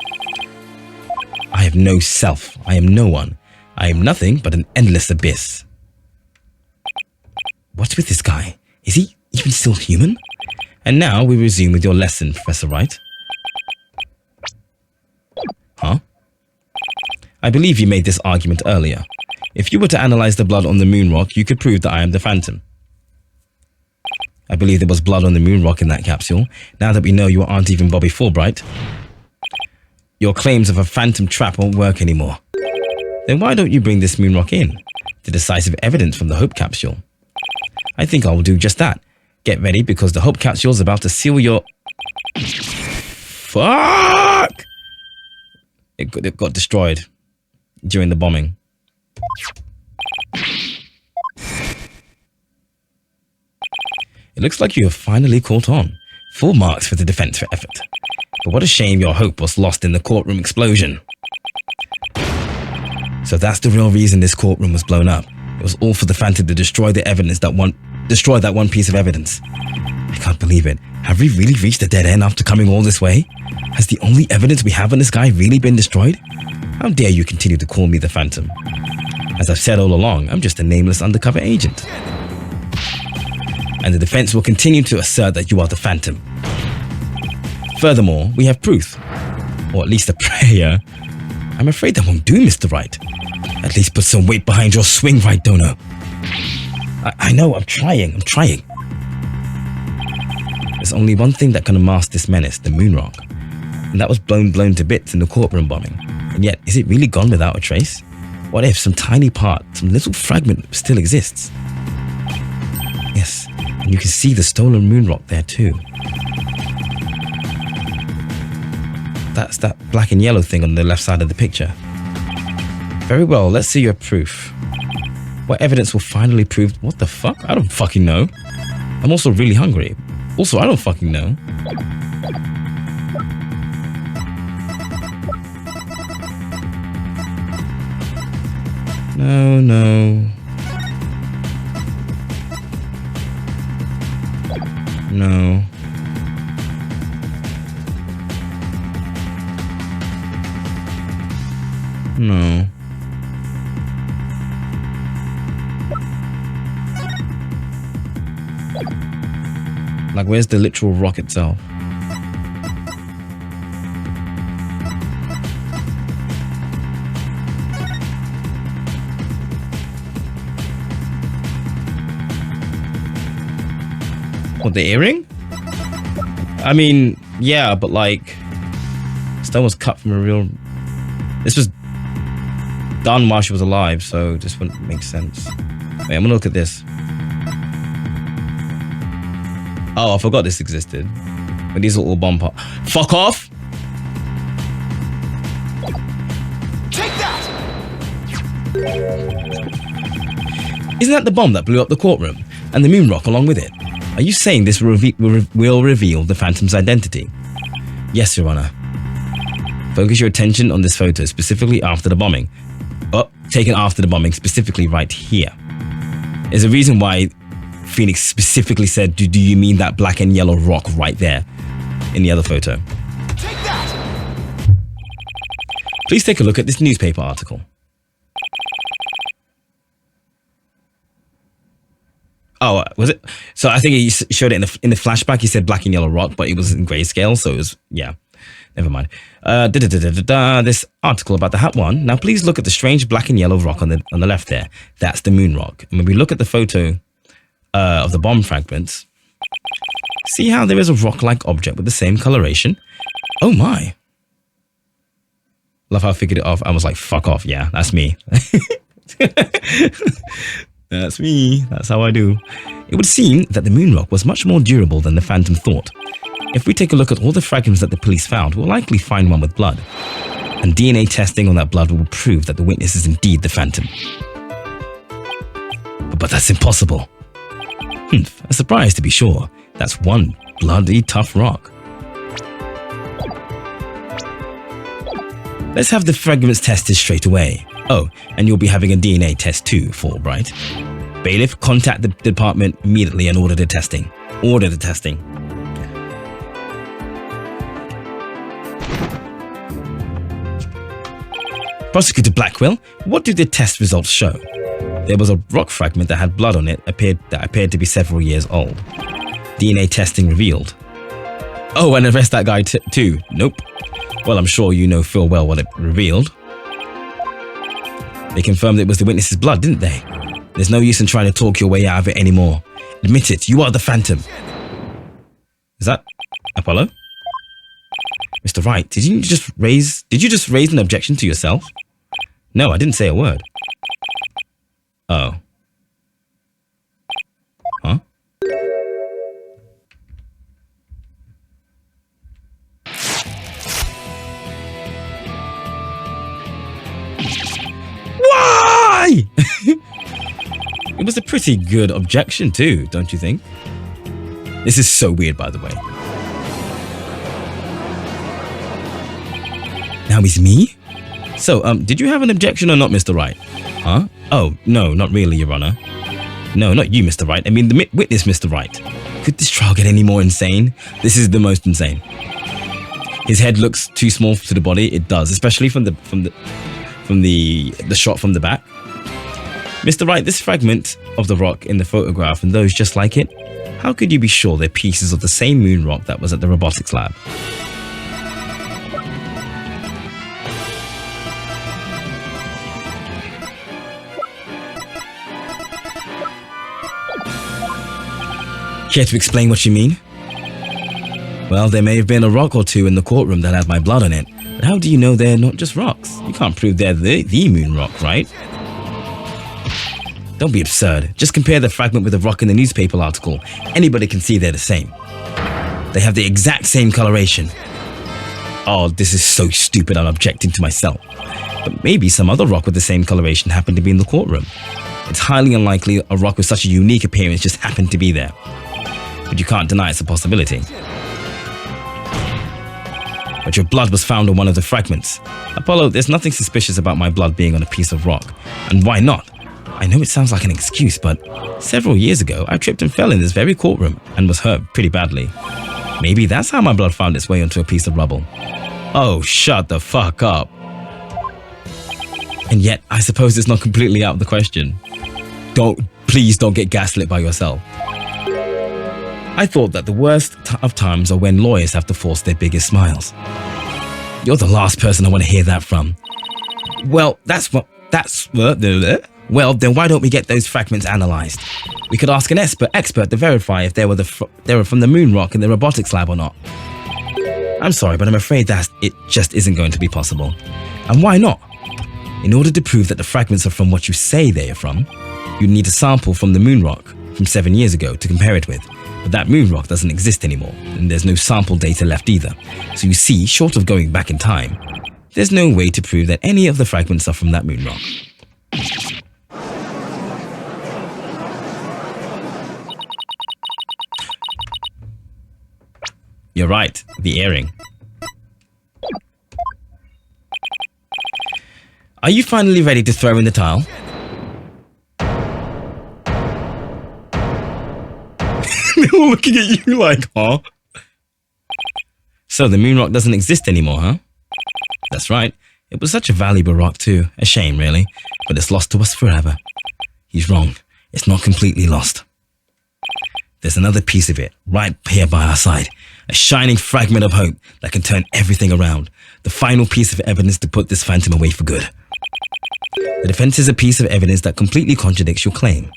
I have no self. I am no one. I am nothing but an endless abyss. What's with this guy? Is he even still human? And now we resume with your lesson, Professor Wright. Huh? I believe you made this argument earlier. If you were to analyze the blood on the moon rock, you could prove that I am the Phantom. I believe there was blood on the moon rock in that capsule. Now that we know you aren't even Bobby Fulbright, your claims of a phantom trap won't work anymore. Then why don't you bring this moon rock in? The decisive evidence from the Hope capsule. I think I will do just that. Get ready, because the Hope capsule is about to seal your... Fuck! It got destroyed during the bombing. It looks like you have finally caught on. Full marks for the defense for effort. But what a shame your hope was lost in the courtroom explosion. So that's the real reason this courtroom was blown up. It was all for the Phantom to destroy the evidence that one piece of evidence. I can't believe it. Have we really reached a dead end after coming all this way? Has the only evidence we have on this guy really been destroyed? How dare you continue to call me the Phantom? As I've said all along, I'm just a nameless undercover agent. and the defense will continue to assert that you are the Phantom. Furthermore, we have proof, or at least a prayer. I'm afraid that won't do, Mr. Wright. At least put some weight behind your swing, Right Dono. I know, I'm trying. There's only one thing that can mask this menace, the moon rock. And that was blown to bits in the courtroom bombing. And yet, is it really gone without a trace? What if some tiny part, some little fragment still exists? Yes, and you can see the stolen moon rock there too. That's that black and yellow thing on the left side of the picture. Very well, let's see your proof. What evidence will finally prove... What the fuck? I don't fucking know. I'm also really hungry. Also, I don't fucking know. No. No. No. Like, where's the literal rock itself? What, the earring? I mean, yeah, but like, stone was cut from a real... This was done while she was alive, so this wouldn't make sense. Wait, I'm gonna look at this. Oh, I forgot this existed. But these are all bomb parts. Fuck off! Take that! Isn't that the bomb that blew up the courtroom? And the moon rock along with it? Are you saying this will reveal the Phantom's identity? Yes, Your Honor. Focus your attention on this photo, specifically after the bombing. Oh, taken after the bombing, specifically right here. There's a reason why Phoenix specifically said, do you mean that black and yellow rock right there in the other photo? Take that! Please take a look at this newspaper article. Oh, was it? So I think he showed it in the flashback. He said black and yellow rock, but it was in grayscale, so it was, yeah. Never mind. This article about the Hat One. Now, please look at the strange black and yellow rock on the left there. That's the moon rock. And when we look at the photo of the bomb fragments, see how there is a rock-like object with the same coloration? Oh my. Love how I figured it off. I was like, fuck off. Yeah, that's me. That's me. That's how I do. It would seem that the moon rock was much more durable than the Phantom thought. If we take a look at all the fragments that the police found, we'll likely find one with blood. And DNA testing on that blood will prove that the witness is indeed the Phantom. But that's impossible. A surprise to be sure. That's one bloody tough rock. Let's have the fragments tested straight away. Oh, and you'll be having a DNA test too, Fulbright. Bailiff, contact the department immediately and order the testing. Order the testing. Prosecutor Blackwell, what did the test results show? There was a rock fragment that had blood on it that appeared to be several years old. DNA testing revealed. Oh, and arrest that guy too. Nope. Well, I'm sure you know full well what it revealed. They confirmed it was the witness's blood, didn't they? There's no use in trying to talk your way out of it anymore. Admit it, you are the Phantom. Is that Apollo? Mr. Wright, did you just raise an objection to yourself? No, I didn't say a word. Oh. Huh? Why? It was a pretty good objection too, don't you think? This is so weird, by the way. Now it's me? So, did you have an objection or not, Mr. Wright? Huh? Oh, no, not really, Your Honor. No, not you, Mr. Wright. I mean, the witness, Mr. Wright. Could this trial get any more insane? This is the most insane. His head looks too small to the body. It does, especially from the shot from the back. Mr. Wright, this fragment of the rock in the photograph and those just like it, how could you be sure they're pieces of the same moon rock that was at the robotics lab? Care to explain what you mean? Well, there may have been a rock or two in the courtroom that had my blood on it, but how do you know they're not just rocks? You can't prove they're the moon rock, right? Don't be absurd. Just compare the fragment with the rock in the newspaper article. Anybody can see they're the same. They have the exact same coloration. Oh, this is so stupid, I'm objecting to myself. But maybe some other rock with the same coloration happened to be in the courtroom. It's highly unlikely a rock with such a unique appearance just happened to be there. But you can't deny it's a possibility. But your blood was found on one of the fragments. Apollo, there's nothing suspicious about my blood being on a piece of rock. And why not? I know it sounds like an excuse, but several years ago, I tripped and fell in this very courtroom and was hurt pretty badly. Maybe that's how my blood found its way onto a piece of rubble. Oh, shut the fuck up. And yet, I suppose it's not completely out of the question. Please don't get gaslit by yourself. I thought that the worst of times are when lawyers have to force their biggest smiles. You're the last person I want to hear that from. Well, well, then why don't we get those fragments analyzed? We could ask an expert to verify if they were from the moon rock in the robotics lab or not. I'm sorry, but I'm afraid that it just isn't going to be possible. And why not? In order to prove that the fragments are from what you say they are from, you'd need a sample from the moon rock from 7 years ago to compare it with. But that moon rock doesn't exist anymore, and there's no sample data left either. So you see, short of going back in time, there's no way to prove that any of the fragments are from that moon rock. You're right, the earring. Are you finally ready to throw in the towel? They're all looking at you like, huh? So the moon rock doesn't exist anymore, huh? That's right. It was such a valuable rock too. A shame, really. But it's lost to us forever. He's wrong. It's not completely lost. There's another piece of it, right here by our side. A shining fragment of hope that can turn everything around. The final piece of evidence to put this phantom away for good. The defense is a piece of evidence that completely contradicts your claim.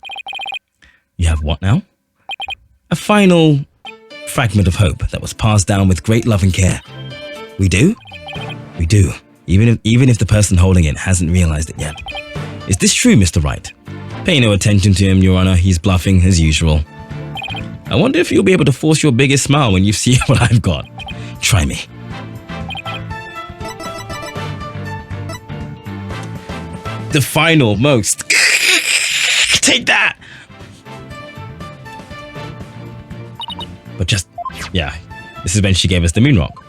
You have what now? A final fragment of hope that was passed down with great love and care. We do? We do, even if the person holding it hasn't realized it yet. Is this true, Mr. Wright? Pay no attention to him, Your Honor. He's bluffing as usual. I wonder if you'll be able to force your biggest smile when you see what I've got. Try me. The final most. Take that! But this is when she gave us the moon rock.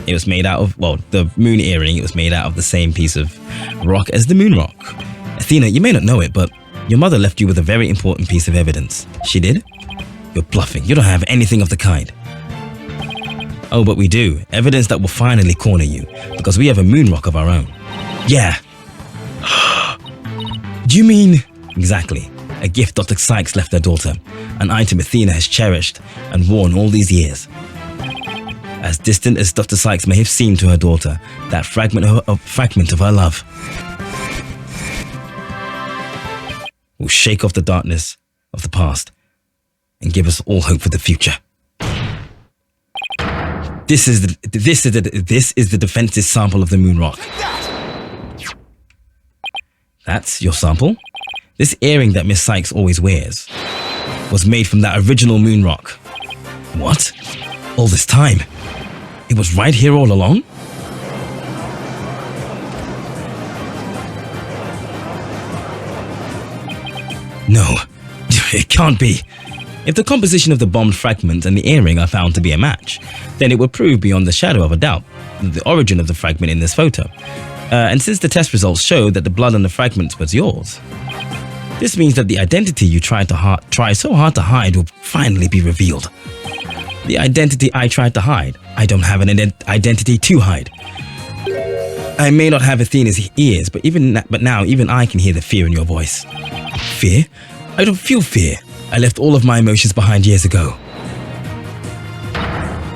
It was made out of, well, the moon earring, it was made out of the same piece of rock as the moon rock. Athena, you may not know it, but your mother left you with a very important piece of evidence. She did? You're bluffing. You don't have anything of the kind. Oh, but we do. Evidence that will finally corner you, because we have a moon rock of our own. Yeah. Do you mean? Exactly. A gift Dr. Sykes left her daughter. An item Athena has cherished and worn all these years. As distant as Dr. Sykes may have seemed to her daughter, that fragment of her love will shake off the darkness of the past and give us all hope for the future. This is the defense's sample of the moon rock. That's your sample? This earring that Miss Sykes always wears was made from that original moon rock. What? All this time? It was right here all along? No, it can't be. If the composition of the bombed fragment and the earring are found to be a match, then it would prove beyond the shadow of a doubt the origin of the fragment in this photo. And since the test results show that the blood on the fragments was yours, this means that the identity you try so hard to hide will finally be revealed. The identity I tried to hide. I don't have an identity to hide. I may not have Athena's ears, but now even I can hear the fear in your voice. Fear? I don't feel fear. I left all of my emotions behind years ago.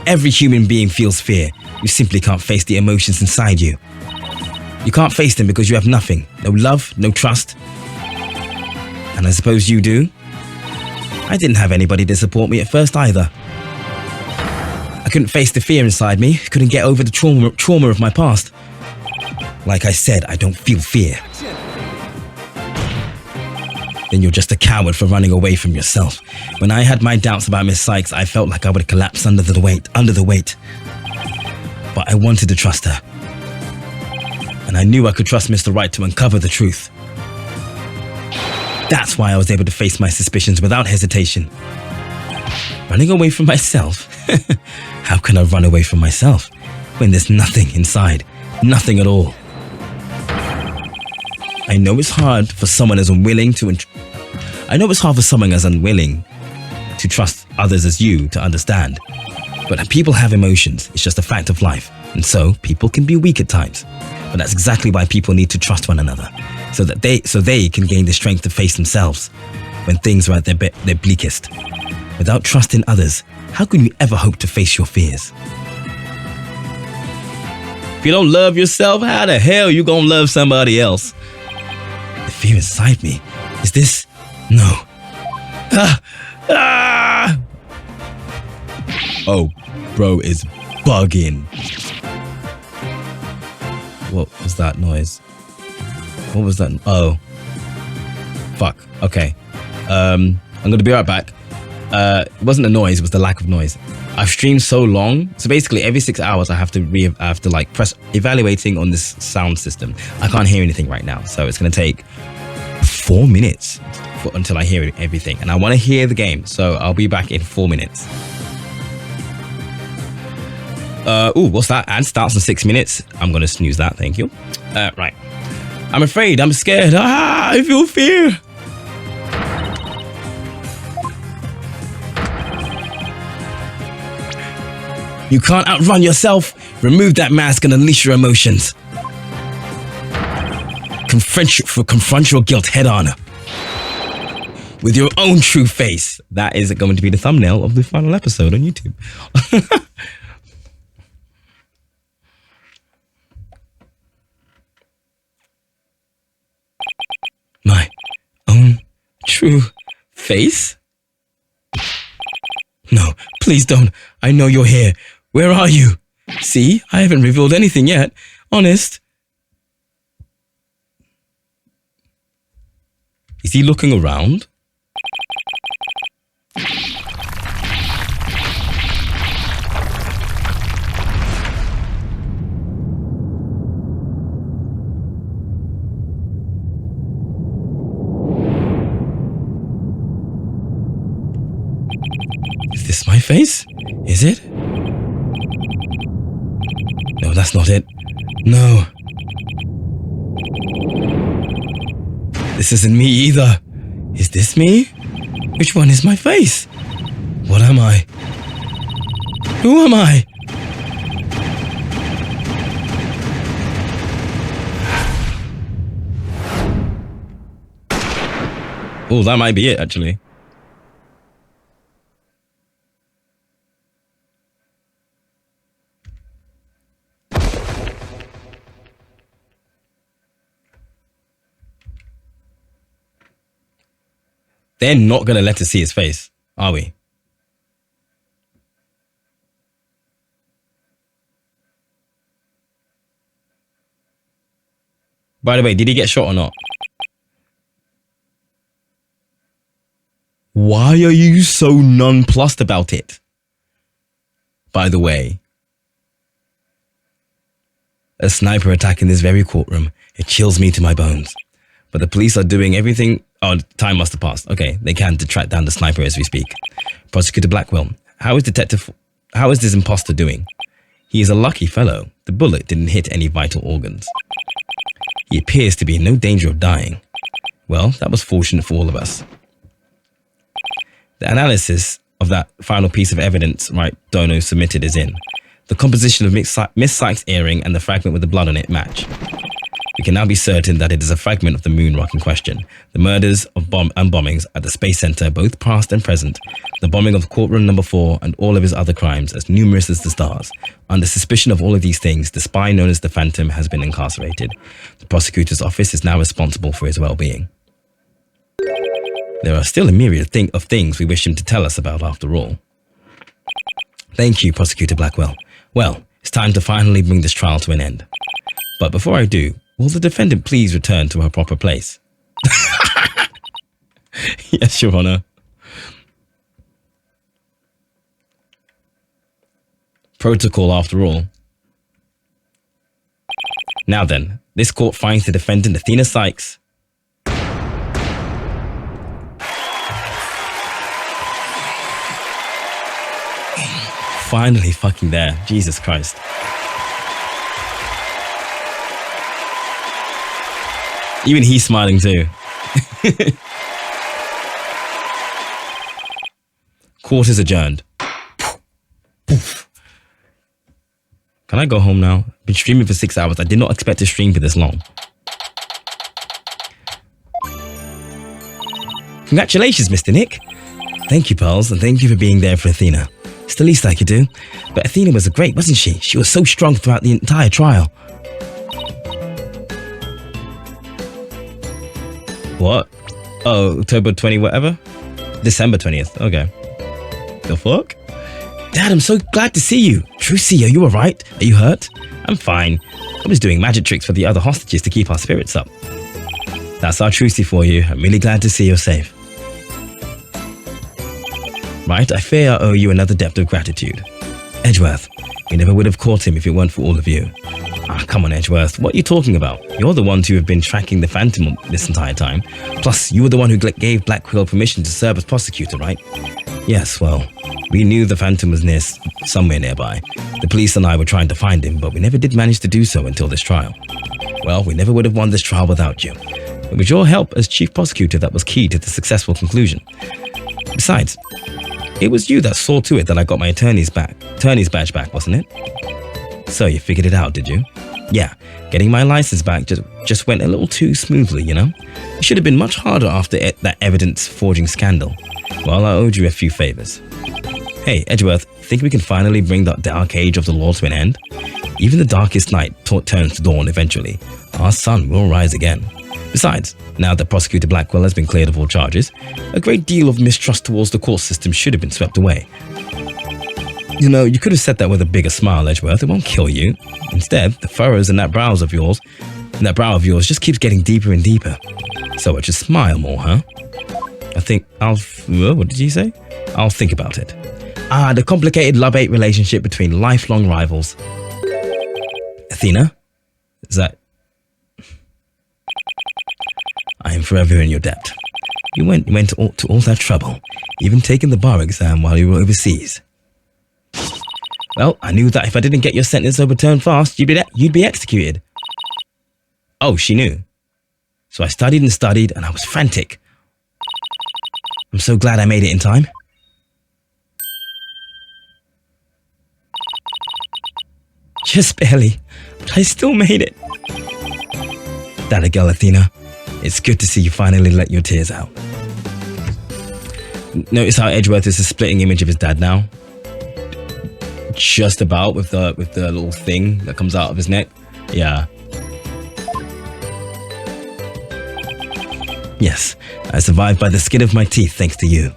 Every human being feels fear. You simply can't face the emotions inside you. You can't face them because you have nothing. No love, no trust. And I suppose you do? I didn't have anybody to support me at first either. I couldn't face the fear inside me. Couldn't get over the trauma of my past. Like I said, I don't feel fear. Then you're just a coward for running away from yourself. When I had my doubts about Miss Sykes, I felt like I would collapse under the weight. But I wanted to trust her. And I knew I could trust Mr. Wright to uncover the truth. That's why I was able to face my suspicions without hesitation. Running away from myself? How can I run away from myself when there's nothing inside? Nothing at all. I know it's hard for someone as unwilling to trust others as you to understand. But people have emotions. It's just a fact of life. And so people can be weak at times. But that's exactly why people need to trust one another, so they can gain the strength to face themselves when things are at their bleakest. Without trust in others, how can you ever hope to face your fears? If you don't love yourself, how the hell you gonna love somebody else? The fear inside me. Is this? No. Oh, bro is bugging. What was that noise? What was that? Oh. Fuck. Okay. I'm gonna be right back. It wasn't the noise, it was the lack of noise. I've streamed so long, so basically every 6 hours I have to like press evaluating on this sound system. I can't hear anything right now, so it's gonna take 4 minutes until I hear everything, and I want to hear the game, so I'll be back in 4 minutes. Ooh, what's that? And starts in 6 minutes. I'm gonna snooze that, thank you. Right. I'm afraid, I'm scared. I feel fear. You can't outrun yourself. Remove that mask and unleash your emotions. Confront your guilt head on. With your own true face. That is going to be the thumbnail of the final episode on YouTube. My own true face? No, please don't. I know you're here. Where are you? See, I haven't revealed anything yet. Honest. Is he looking around? Is this my face? Is it? No, that's not it. No. This isn't me either. Is this me? Which one is my face? What am I? Who am I? Oh, that might be it, actually. They're not going to let us see his face, are we? By the way, did he get shot or not? Why are you so nonplussed about it? By the way, a sniper attack in this very courtroom. It chills me to my bones. But the police are doing everything. Oh, time must have passed. Okay, they can to track down the sniper as we speak. Prosecutor Blackwell, how is this imposter doing? He is a lucky fellow. The bullet didn't hit any vital organs. He appears to be in no danger of dying. Well, that was fortunate for all of us. The analysis of that final piece of evidence Wright Dono submitted is in. The composition of Miss Sykes' earring and the fragment with the blood on it match. We can now be certain that it is a fragment of the moon rock in question. The murders and bombings at the Space Center, both past and present, the bombing of courtroom number 4, and all of his other crimes, as numerous as the stars. Under suspicion of all of these things, the spy known as the Phantom has been incarcerated. The prosecutor's office is now responsible for his well-being. There are still a myriad of things we wish him to tell us about after all. Thank you, Prosecutor Blackwell. Well, it's time to finally bring this trial to an end. But before I do, will the defendant please return to her proper place? Yes, Your Honor. Protocol after all. Now then, this court finds the defendant Athena Sykes finally fucking there. Jesus Christ. Even he's smiling too. Court is adjourned. Can I go home now? I've been streaming for 6 hours. I did not expect to stream for this long. Congratulations, Mr. Nick. Thank you, pals, and thank you for being there for Athena. It's the least I could do. But Athena was great, wasn't she? She was so strong throughout the entire trial. What? Oh, October 20 whatever? December 20th. Okay. The fuck? Dad, I'm so glad to see you. Trucy, are you alright? Are you hurt? I'm fine. I was doing magic tricks for the other hostages to keep our spirits up. That's our Trucy for you. I'm really glad to see you're safe. Right, I fear I owe you another debt of gratitude. Edgeworth, we never would have caught him if it weren't for all of you. Ah, come on, Edgeworth. What are you talking about? You're the ones who have been tracking the Phantom this entire time. Plus, you were the one who gave Blackwell permission to serve as prosecutor, right? Yes, well, we knew the Phantom was somewhere nearby. The police and I were trying to find him, but we never did manage to do so until this trial. Well, we never would have won this trial without you. It was your help as chief prosecutor that was key to the successful conclusion. Besides, it was you that saw to it that I got my attorney's badge back, wasn't it? So you figured it out, did you? Yeah, getting my license back just went a little too smoothly, you know? It should have been much harder after that evidence forging scandal. Well, I owed you a few favors. Hey, Edgeworth, think we can finally bring the dark age of the law to an end? Even the darkest night turns to dawn eventually. Our sun will rise again. Besides, now that Prosecutor Blackwell has been cleared of all charges, a great deal of mistrust towards the court system should have been swept away. You know, you could have said that with a bigger smile, Edgeworth. It won't kill you. Instead, the furrows in that brow of yours just keeps getting deeper and deeper. So I just smile more, huh? What did you say? I'll think about it. Ah, the complicated love-hate relationship between lifelong rivals. Athena? Is that... I am forever in your debt. You went to all that trouble, even taking the bar exam while you were overseas. Well, I knew that if I didn't get your sentence overturned fast, you'd be executed. Oh, she knew. So I studied and studied, and I was frantic. I'm so glad I made it in time. Just barely, but I still made it. That a girl, Athena. It's good to see you finally let your tears out. Notice how Edgeworth is a splitting image of his dad now. Just about with the little thing that comes out of his neck. Yeah. Yes, I survived by the skin of my teeth thanks to you.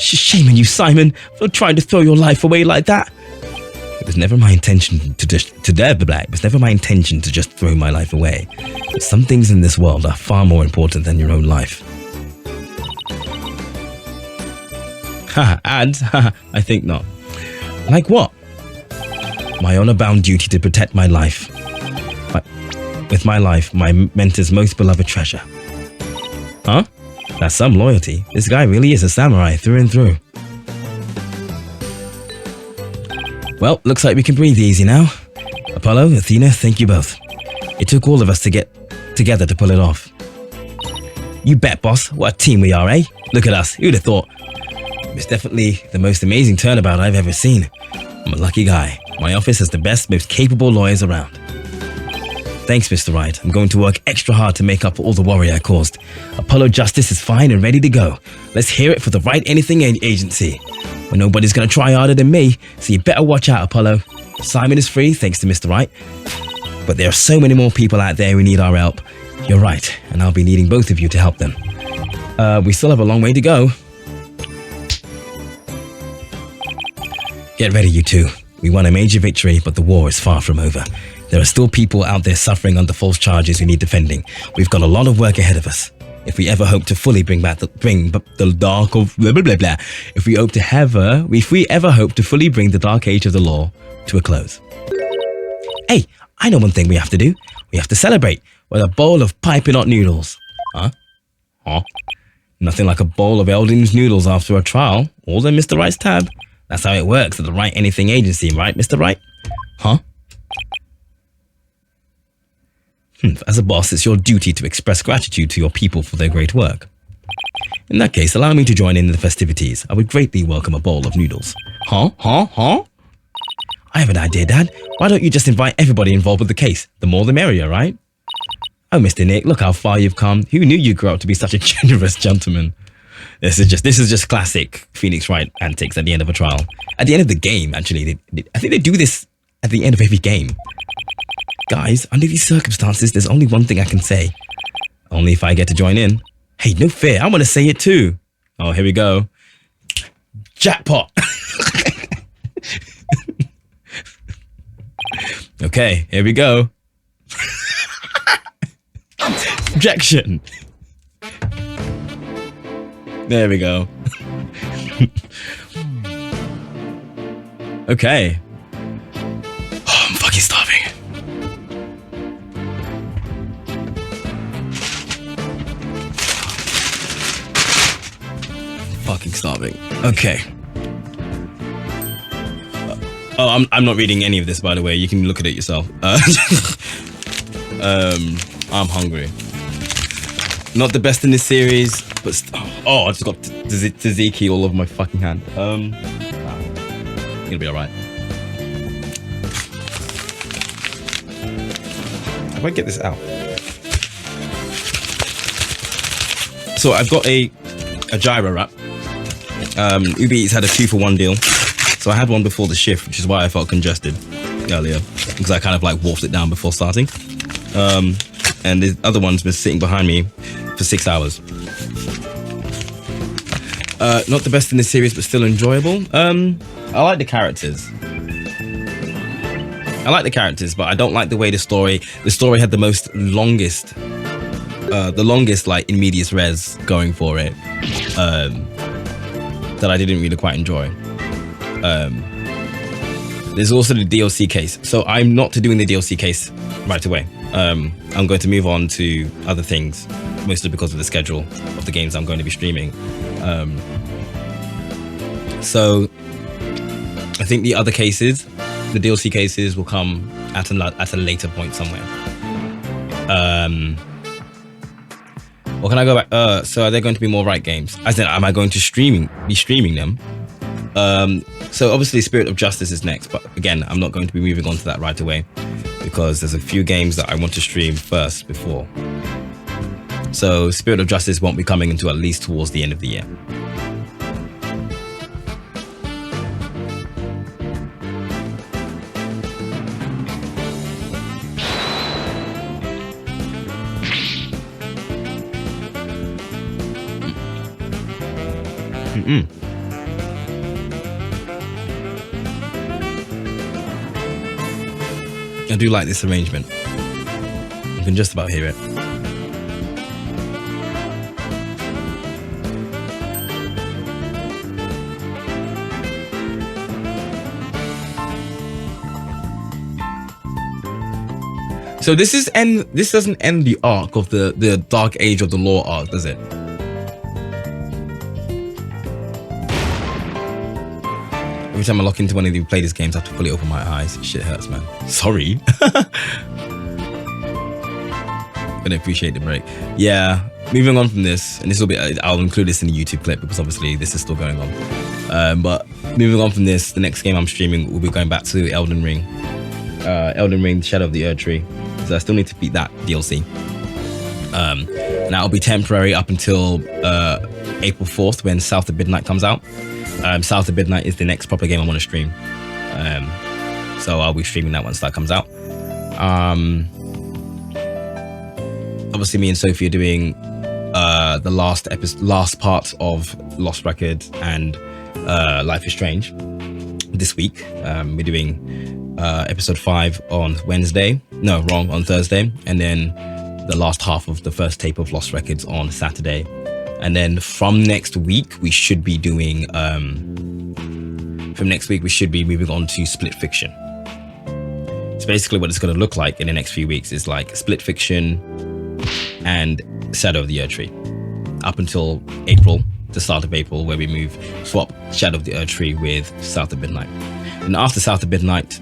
Shame on you, Simon, for trying to throw your life away like that. It was never my intention to just throw my life away. But some things in this world are far more important than your own life. And I think not. Like what? My honor-bound duty to protect my life. With my life, my mentor's most beloved treasure. Huh? That's some loyalty. This guy really is a samurai through and through. Well, looks like we can breathe easy now. Apollo, Athena, thank you both. It took all of us to get together to pull it off. You bet, boss. What a team we are, eh? Look at us. Who'd have thought? It's definitely the most amazing turnabout I've ever seen. I'm a lucky guy. My office has the best, most capable lawyers around. Thanks, Mr. Wright. I'm going to work extra hard to make up for all the worry I caused. Apollo Justice is fine and ready to go. Let's hear it for the Wright Anything Agency. Well, nobody's going to try harder than me, so you better watch out, Apollo. Simon is free, thanks to Mr. Wright. But there are so many more people out there who need our help. You're right, and I'll be needing both of you to help them. We still have a long way to go. Get ready, you two. We won a major victory, but the war is far from over. There are still people out there suffering under false charges who need defending. We've got a lot of work ahead of us. If we ever hope to fully bring the dark of blah blah blah blah. If we ever hope to fully bring the dark age of the law to a close. Hey, I know one thing we have to do. We have to celebrate with a bowl of piping hot noodles. Huh? Nothing like a bowl of Eldon's noodles after a trial. All in Mr. Wright's tab. That's how it works at the Wright Anything Agency, right, Mr. Wright? Huh? As a boss, it's your duty to express gratitude to your people for their great work. In that case, allow me to join in the festivities. I would greatly welcome a bowl of noodles. Huh? I have an idea, Dad. Why don't you just invite everybody involved with the case? The more the merrier, right? Oh, Mr. Nick, look how far you've come. Who knew you grew up to be such a generous gentleman? This is just classic Phoenix Wright antics at the end of a trial. At the end of the game, actually. I think they do this at the end of every game. Guys, under these circumstances, there's only one thing I can say. Only if I get to join in. Hey, no fear, I want to say it too. Oh, here we go. Jackpot! Okay, here we go. Objection! There we go. Okay. Oh, I'm fucking starving. Fucking starving. Okay. I'm not reading any of this, by the way. You can look at it yourself. I'm hungry. Not the best in this series, but I just got tzatziki all over my fucking hand. It'll be alright. How do I get this out? So I've got a gyro wrap. Uber Eats had a 2-for-1 deal. So I had one before the shift, which is why I felt congested earlier, because I kind of like wolfed it down before starting. And the other one's been sitting behind me for 6 hours. Not the best in this series, but still enjoyable. I like the characters. But I don't like the way the story had the longest like in medias res going for it, that I didn't really quite enjoy. There's also the DLC case. So I'm not doing the DLC case right away. I'm going to move on to other things, mostly because of the schedule of the games I'm going to be streaming. So I think the other cases, the DLC cases, will come at a later point somewhere. Or can I go back? So are there going to be more Wright games? As in, am I going to be streaming them? So obviously Spirit of Justice is next, but again, I'm not going to be moving on to that right away because there's a few games that I want to stream first before. So Spirit of Justice won't be coming until at least towards the end of the year. I do like this arrangement. You can just about hear it. So this doesn't end the arc of the Dark Age of the Law arc, does it? Every time I lock into one of the players games, I have to fully open my eyes. Shit hurts, man. Sorry. Gonna appreciate the break. Yeah, moving on from this, and this will be, I'll include this in the YouTube clip because obviously this is still going on. But moving on from this, the next game I'm streaming will be going back to Elden Ring. Elden Ring, Shadow of the Erd Tree. So I still need to beat that DLC. And that'll be temporary up until April 4th when South of Midnight comes out. South of Midnight is the next proper game I want to stream. So I'll be streaming that once that comes out. Obviously, me and Sophie are doing the last part of Lost Records and Life is Strange this week. We're doing episode 5 on Wednesday. No, wrong, on Thursday. And then the last half of the first tape of Lost Records on Saturday. And then from next week, we should be doing... we should be moving on to Split Fiction. So basically what it's going to look like in the next few weeks is like Split Fiction and Shadow of the Erd Tree. Up until April, the start of April, where we swap Shadow of the Erd Tree with South of Midnight. And after South of Midnight,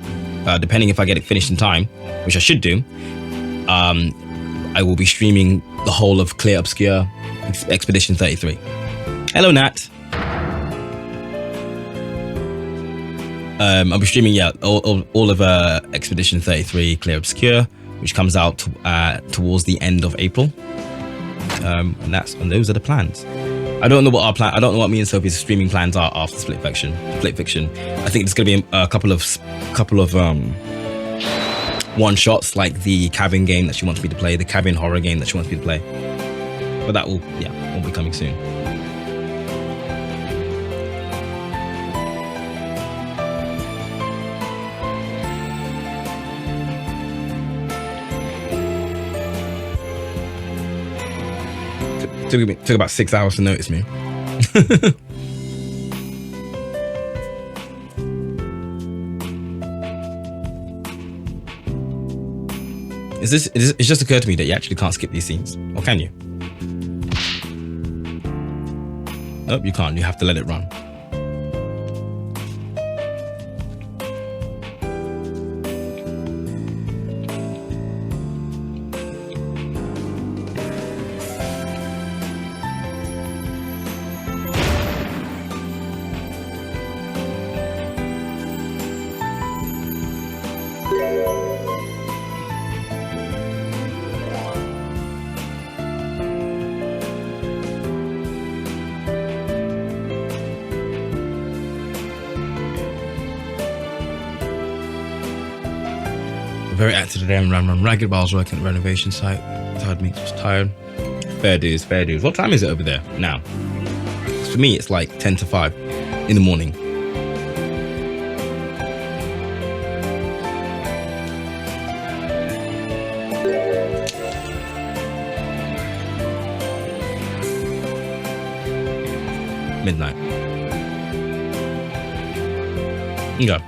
depending if I get it finished in time, which I should do, I will be streaming the whole of Clear Obscure Expedition 33. Hello, Nat. I'll be streaming, all of Expedition 33 Clear Obscure, which comes out towards the end of April. And those are the plans. I don't know what me and Sophie's streaming plans are after Split Fiction. I think there's gonna be a couple of one shots, like the cabin game that she wants me to play, the cabin horror game that she wants me to play. But that will be coming soon. Took about 6 hours to notice me. It's just occurred to me that you actually can't skip these scenes, or can you? Nope, you can't. You have to let it run. Very active today and ran ragged while I was working at the renovation site. Tired me, just tired. Fair dues. What time is it over there now? For me, it's like 10 to 5 in the morning. Midnight. Okay.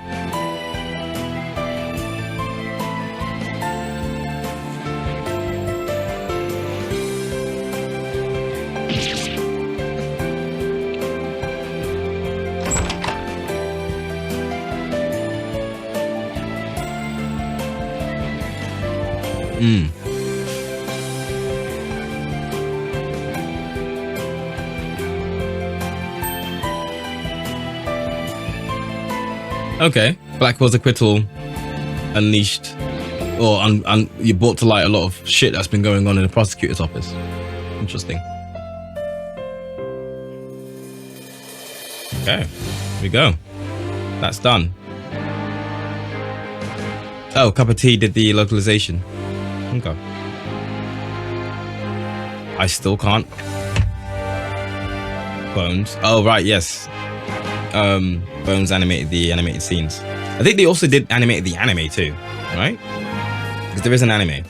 Okay, Blackwell's acquittal unleashed, or you brought to light a lot of shit that's been going on in the prosecutor's office. Interesting. Okay, here we go. That's done. Oh, Cup of Tea did the localization. Okay. I still can't. Bones. Oh, right, yes. Bones animated the animated scenes. I think they also did animate the anime too, right? Because there is an anime.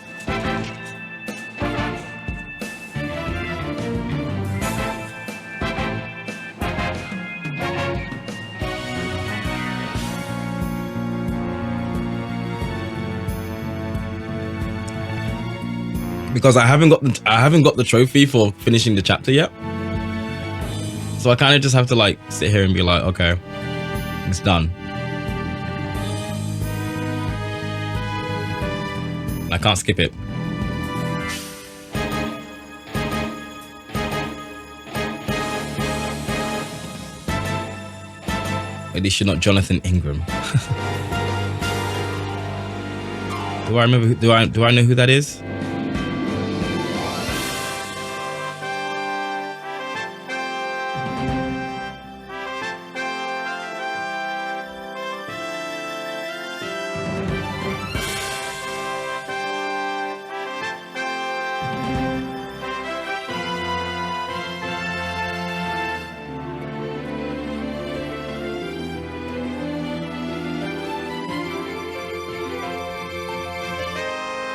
Because I haven't got the trophy for finishing the chapter yet. So I kind of just have to like sit here and be like, okay, it's done. I can't skip it. At least you're not Jonathan Ingram. Do I remember? Do I know who that is?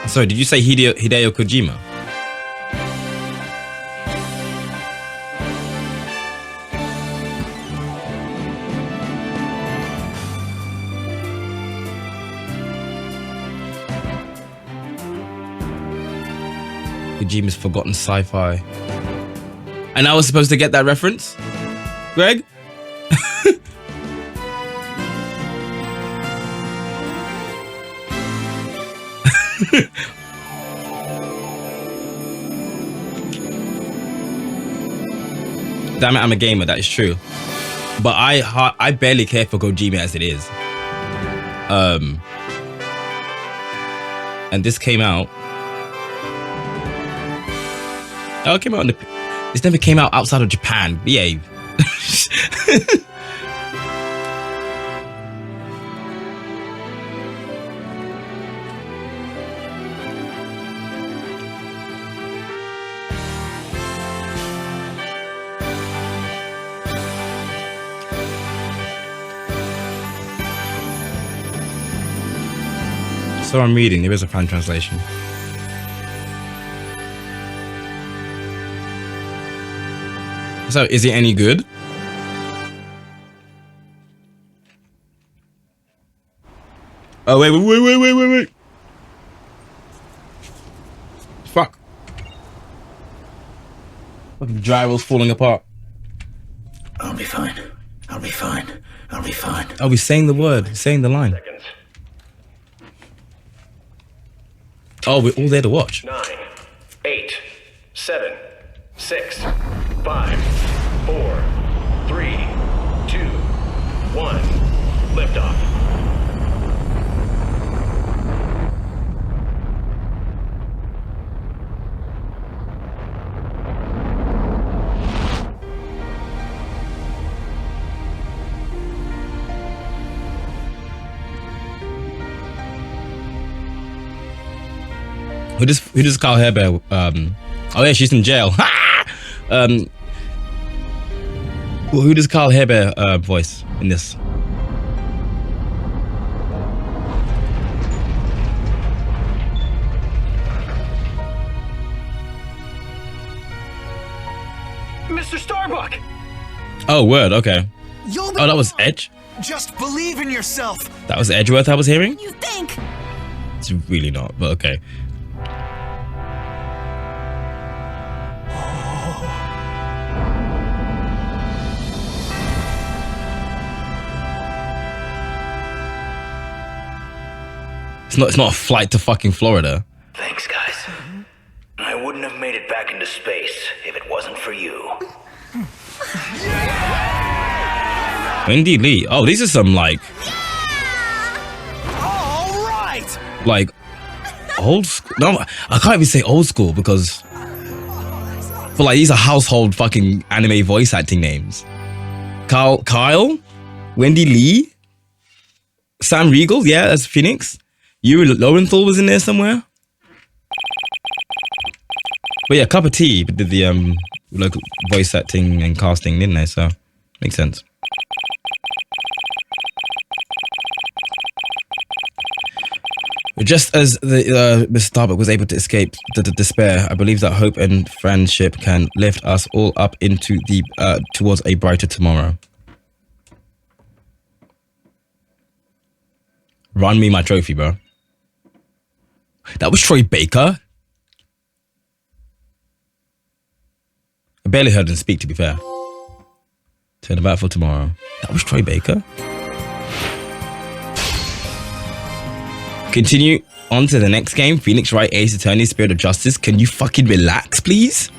Sorry, did you say Hideo Kojima? Kojima's Forgotten Sci-Fi. And I was supposed to get that reference? Greg? Damn it, I'm a gamer, that is true. But I barely care for Kojima as it is. And this came out. Oh, it came out this never came out outside of Japan. Behave. So I'm reading, there is a fan translation. So is it any good? Oh wait. Fuck. Fucking drywall's falling apart. I'll be fine. I'll be fine. I'll be fine. Oh, we're saying the word, saying the line. Seconds. Oh, we're all there to watch. 9, 8, 7, 6, 5, 4, 3, 2, 1. Liftoff. Who does Carl Herber? Oh yeah, she's in jail. Well, who does Carl Herber voice in this? Mr. Starbuck! Oh, word. Okay. You'll be Oh, that was fine. Edge. Just believe in yourself. That was Edgeworth I was hearing. You think? It's really not, but okay. It's not a flight to fucking Florida. Thanks, guys. I wouldn't have made it back into space if it wasn't for you. Wendy Lee. Oh, these are some like All right. Old school. No, I can't even say old school because but like these are household fucking anime voice acting names. Kyle, Wendy Lee, Sam Riegel, yeah, that's Phoenix. Yuri Lowenthal was in there somewhere. But yeah, Cup of Tea did the local voice acting and casting, didn't they? So makes sense. Just as the Mr. Starbuck was able to escape the despair, I believe that hope and friendship can lift us all up into the towards a brighter tomorrow. Run me my trophy, bro. That was Troy Baker. I barely heard him speak, to be fair. Turn about for tomorrow. That was Troy Baker. Continue on to the next game. Phoenix Wright, Ace Attorney, Spirit of Justice. Can you fucking relax, please?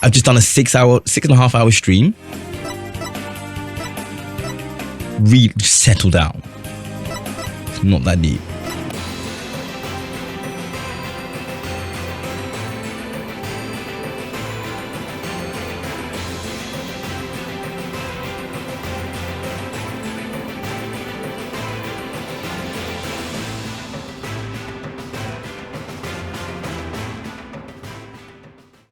I've just done a 6.5 hour stream. Just settle down. It's not that deep.